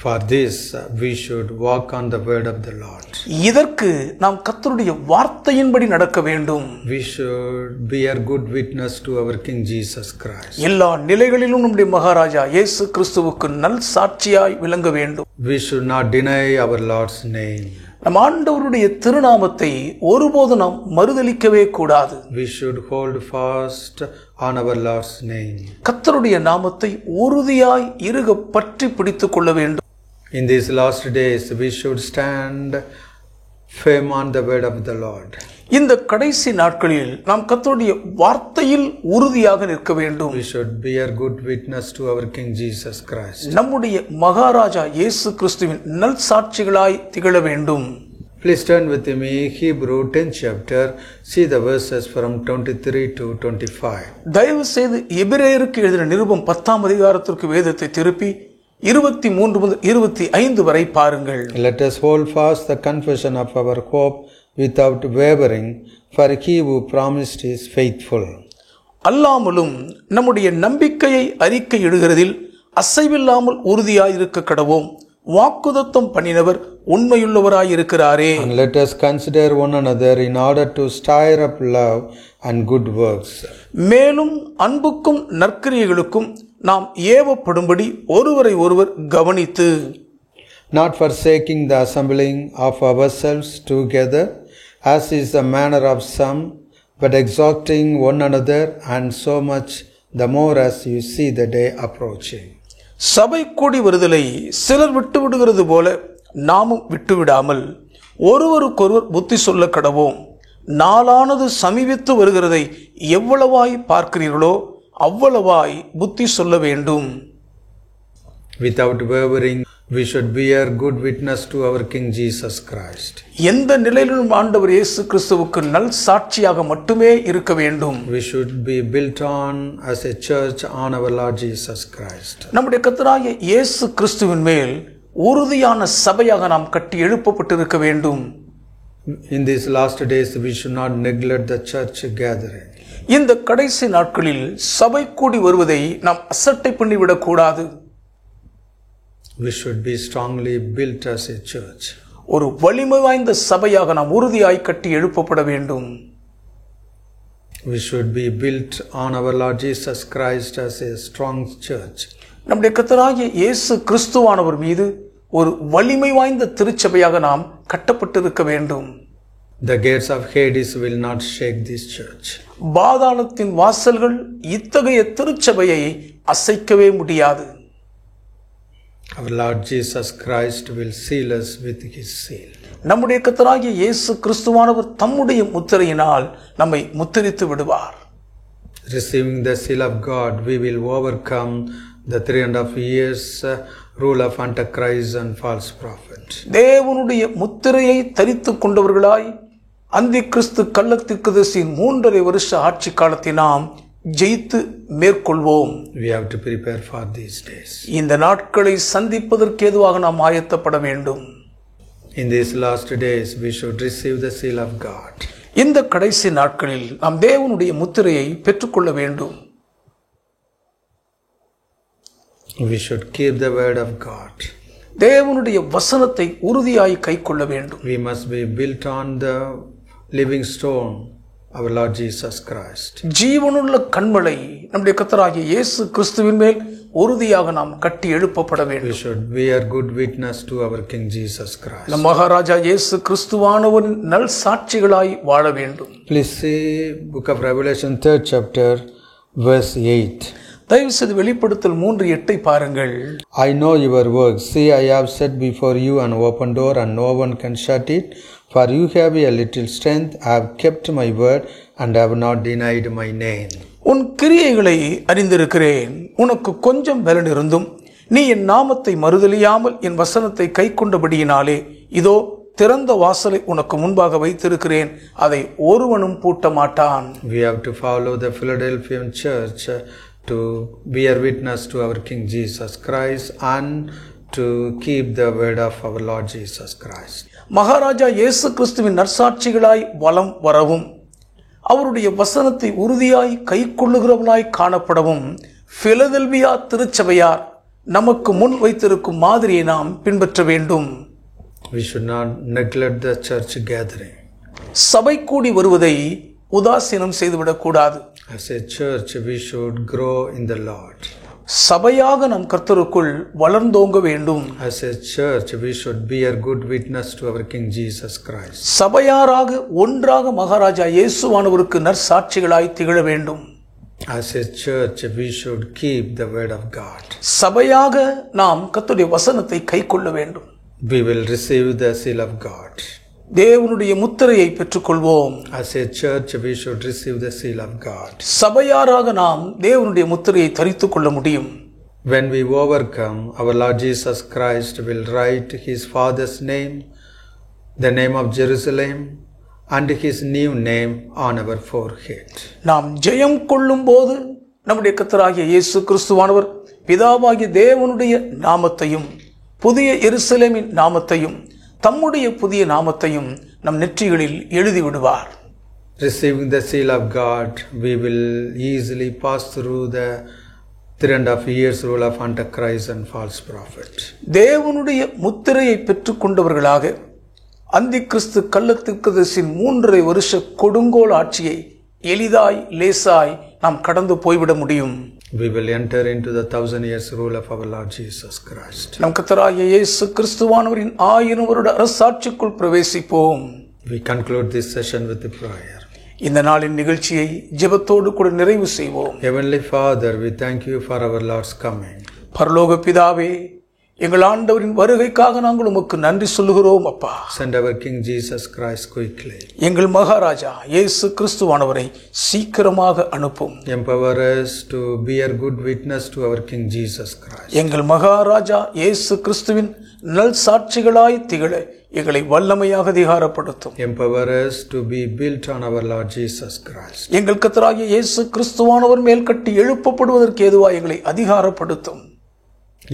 For this, we should walk on the word of the Lord. இதற்கு நாம் கர்த்தருடைய வார்த்தையின்படி நடக்க வேண்டும். We should bear good witness to our King Jesus Christ. எல்லா நிலைகளிலும் நம்முடைய மகாராஜா இயேசு கிறிஸ்துவுக்கு நல் சாட்சியாய் விளங்க வேண்டும். We should not deny our Lord's name. நம் ஆண்டவருடைய திருநாமத்தை ஒருபோது நாம் மறுதலிக்கவே கூடாது. We should hold fast on our Lord's name. கர்த்தருடைய நாமத்தை உறுதியாய் இறுக பற்றி பிடித்துக் கொள்ள வேண்டும். In these last days, we should stand firm on the word of the Lord. இந்த கடைசி நாட்களில் நாம் கர்த்தருடைய வார்த்தையில் உறுதியாக நிற்க வேண்டும். We should bear good witness to our King Jesus Christ. நம்முடைய மகாராஜா இயேசு கிறிஸ்துவின் நல் சாட்சிகளாய் திகழ வேண்டும். Please turn with me Hebrew 10th chapter. See the verses from 23 to 25. தயவு செய்து எபிரேயருக்கு எழுதின நிருபம் 10ஆம் அதிகாரத்திற்கு வேதத்தை திருப்பி 23 முதல் 25 வரை பாருங்கள். Let us hold fast the confession of our hope without wavering, for he who promised is faithful. அல்லாமலும் நம்முடைய நம்பிக்கையை அறிக்கையிடுகிறதில் அசைவில்லாமல் உறுதியாயிருக்க கடவோம். வாக்குதத்தம் பண்ணினவர் உண்மையுள்ளவராயிருக்கிறாரே. And let us consider one another in order to stir up love and good works. மேலும் அன்புக்கும் நற்கிரியைகளுக்கும் நாம் ஏவப்படும்படி ஒருவரை ஒருவர் கவனித்து, not forsaking the assembling of ourselves together, as is the manner of some, but exhorting one another, and so much the more as you see the day approaching. சபை கூடி வருதலை சிலர் விட்டுவிடுகிறது போல நாமும் விட்டுவிடாமல் ஒருவருக்கொருவர் புத்தி சொல்ல கடவோம். நாளானது சமீபித்து வருகிறதை எவ்வளவாய் பார்க்கிறீர்களோ அவ்வளவாய் புத்தி சொல்ல வேண்டும். Without wavering, we should bear good witness to our King Jesus Christ. எந்த நிலையிலும் ஆண்டவர் இயேசு கிறிஸ்துவுக்கு நல் சாட்சியாக மட்டுமே இருக்க வேண்டும். We should be built on as a church on our Lord Jesus Christ. நம்முடைய கர்த்தராகிய இயேசு கிறிஸ்துவின் மேல் உறுதியான சபையாக நாம் கட்டி எழுப்பப்பட்டிருக்க வேண்டும். In these last days, we should not neglect the church gathering. இந்த கடைசி நாட்களில் சபை கூடி வருவதை நாம் அசட்டை பண்ணிவிடக் கூடாது. We should be strongly built as a church. ஒரு வலிமை வாய்ந்த சபையாக நாம் உறுதியாய் கட்டி எழுப்பப்பட வேண்டும். We should be built on our Lord Jesus Christ as a strong church. நம்முடைய கர்த்தராகிய இயேசு கிறிஸ்துவானவர் மீது ஒரு வலிமை வாய்ந்த திருச்சபையாக நாம் கட்டப்பட்டிருக்க வேண்டும். The gates of Hades will not shake this church. பாதாளத்தின் வாசல்கள் இத்தகைய திருச்சபையை அசைக்கவே முடியாது. Our Lord Jesus Christ will seal us with his seal. நம்முடைய கர்த்தராகிய இயேசு கிறிஸ்துவானவர் தம்முடைய முத்திரையினால் நம்மை முத்திரித்து விடுவார். Receiving the seal of God, we will overcome The 3.5 years rule of Antichrist and false prophet. தேவனுடைய முத்திரையை தரித்துக் கொண்டவர்களாய் அந்தி கிறிஸ்து கள்ளத்தீர்க்கதரிசியின் 3.5 வருஷ ஆட்சி காலத்தை நாம் ஜெயித்து மேற்கொள்வோம். We have to prepare for these days. இந்த நாட்களை சந்திப்பதற்கு ஏதுவாக நாம் ஆயத்தப்பட வேண்டும். In these last days we should receive the seal of God. இந்த கடைசி நாட்களில் நாம் தேவனுடைய முத்திரையை பெற்றுக்கொள்ள வேண்டும். We should keep the word of God. தேவனுடைய வசனத்தை உறுதியாய் கைக்கொள்ள வேண்டும். We must be built on the living stone, our Lord Jesus Christ. ஜீவனுள்ள கன்மலை நம்முடைய கர்த்தராகிய இயேசு கிறிஸ்துவின் மேல் உறுதியாக நாம் கட்டி எழுப்பப்பட வேண்டும். We should bear good witness to our King Jesus Christ. நம் மகாராஜா இயேசு கிறிஸ்துவானவரின் நல் சாட்சிகளாய் வாழ வேண்டும். Please see book of Revelation 3rd chapter verse 8. தயவு செய்து வெளிப்படுத்தல் 3:8 பாருங்கள். I know your works. See, I have set before you an open door, and no one can shut it. For you have a little strength. I have kept my word, and have not denied my name. உன் கிரியைகளை அறிந்திருக்கிறேன். உனக்கு கொஞ்சம் பலன் இருந்தும் நீ என் நாமத்தை மறுதலியாமல் என் வசனத்தை கை கொண்டபடியினாலே இதோ திறந்த வாசலை உனக்கு முன்பாக வைத்திருக்கிறேன், அதை ஒருவனும் பூட்ட மாட்டான். We have to follow the Philadelphian church to bear witness to our King Jesus Christ and to keep the word of our Lord Jesus Christ. Maharaja இயேசு கிறிஸ்துவின் நற்சாட்சிகளாய் வலம் வரவும் அவருடைய வசனத்தை உறுதியாய் கைக்கொள்ளுகிறவர்களாய் காணப்படவும் பிலதெல்பியா திருச்சபையார் நமக்கு முன் வைத்திருக்கும் மாதிரியை நாம் பின்பற்ற வேண்டும். We should not neglect the church gathering. சபை கூடி வருவதை உதாசீனம் செய்துவிடக் கூடாது. As a church we should grow in the Lord. சபையாக நம் கர்த்தருக்குள் வளர்ந்தோங்க வேண்டும். As a church we should bear good witness to our King Jesus Christ. சபையாராக ஒன்றாக மகாராஜா இயேசுவானவருக்கு நற்சாட்சிகளாய் திகழ வேண்டும். As a church we should keep the word of God. சபையாக நாம் கர்த்தருடைய வசனத்தை கைக்கொள்ள வேண்டும். We will receive the seal of God. தேவனுடைய முத்திரையை பெற்றுக்கொள்வோம். As a church we should receive the seal of God. சபையாராக நாம் தேவனுடைய முத்திரையை தரித்துக் கொள்ள முடியும். When we overcome, our Lord Jesus Christ will write his Father's name, the name of Jerusalem, and his new name on our forehead. நாம் ஜெயம் கொள்ளும் போது நம்முடைய கர்த்தராகிய இயேசு கிறிஸ்துவானவர் பிதாவாகிய தேவனுடைய நாமத்தையும் புதிய எருசலேமின் நாமத்தையும் தம்முடைய புதிய நாமத்தையும் நம் நெற்றிகளில் எழுதி விடுவார். Receiving the seal of God, we will easily pass through the 3.5 years rule of Antichrist and false prophet. தேவனுடைய முத்திரையை பெற்றுக் கொண்டவர்களாக அந்தி கிறிஸ்து கள்ளத்தீர்க்கதரிசியின் 3.5 வருஷ கொடுங்கோல் ஆட்சியை எளிதாய் லேசாய் நாம் கடந்து போய்விட முடியும். We will enter into the 1,000 years rule of our Lord Jesus Christ. நம் கர்த்தராகிய இயேசு கிறிஸ்துவானவரின் 1000 வருட அரசாட்சிக்குள் பிரவேசிப்போம். We conclude this session with a prayer. இந்த நாளின் நிகழ்ச்சியை ஜெபத்தோடு கூட நிறைவு செய்வோம். Heavenly Father, we thank you for our Lord's coming. பரலோக பிதாவே, எங்கள் ஆண்டவரின் வருகைக்காக நாங்கள் உமக்கு நன்றி சொல்லுகிறோம் அப்பா. Send our King Jesus Christ quickly. எங்கள் மகாராஜா இயேசு கிறிஸ்துவானவரை சீக்கிரமாக அனுப்பும். Empower us to bear good witness to our King Jesus Christ. எங்கள் மகாராஜா இயேசு கிறிஸ்துவின் நல் சாட்சிகளாய் திகழ எங்களை வல்லமையாக அதிகாரப்படுத்தும். Empower us to be built on our Lord Jesus Christ. எங்கள் கர்த்தராகிய இயேசு கிறிஸ்துவானவர் மேல் கட்டி எழுப்பப்படுவதற்கு ஏதுவாய் எங்களை அதிகாரப்படுத்தும்.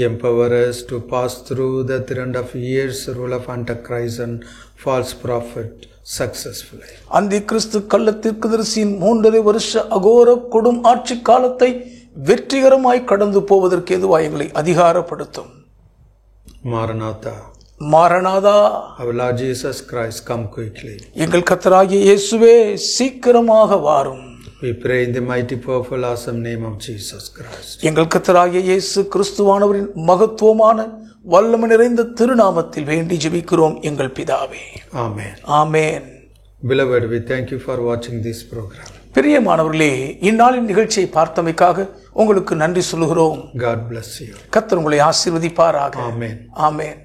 Empower us to pass through the 3.5 years rule of Antichrist and false prophet successfully. அந்தி கிறிஸ்து கள்ளத்தீர்க்கதரிசியின் 3.5 வருஷ அகோர கொடும் ஆட்சி காலத்தை வெற்றிகரமாய் கடந்து போவதற்கு ஏதுவாய் எங்களை அதிகாரப்படுத்தும். Maranatha. Maranatha, Our Lord Jesus Christ, come quickly. எங்கள் கர்த்தராகிய இயேசுவே சீக்கிரமாக வாரும். We pray in the mighty, powerful, awesome name of Jesus Christ. எங்கள் கர்த்தராகிய இயேசு கிறிஸ்துவானவரின் மகத்துவமான வல்லமை நிறைந்த திருநாமத்தில் வேண்டி ஜெபிக்கிறோம் எங்கள் பிதாவே. Amen. Amen. Beloved, we thank you for watching this program. பிரியமானவர்களே, இந்நாளின் நிகழ்ச்சியை பார்த்தமைக்காக உங்களுக்கு நன்றி சொல்லுகிறோம். God bless you. கர்த்தர் உங்களை ஆசீர்வதிப்பாராக. Amen. ஆமென்.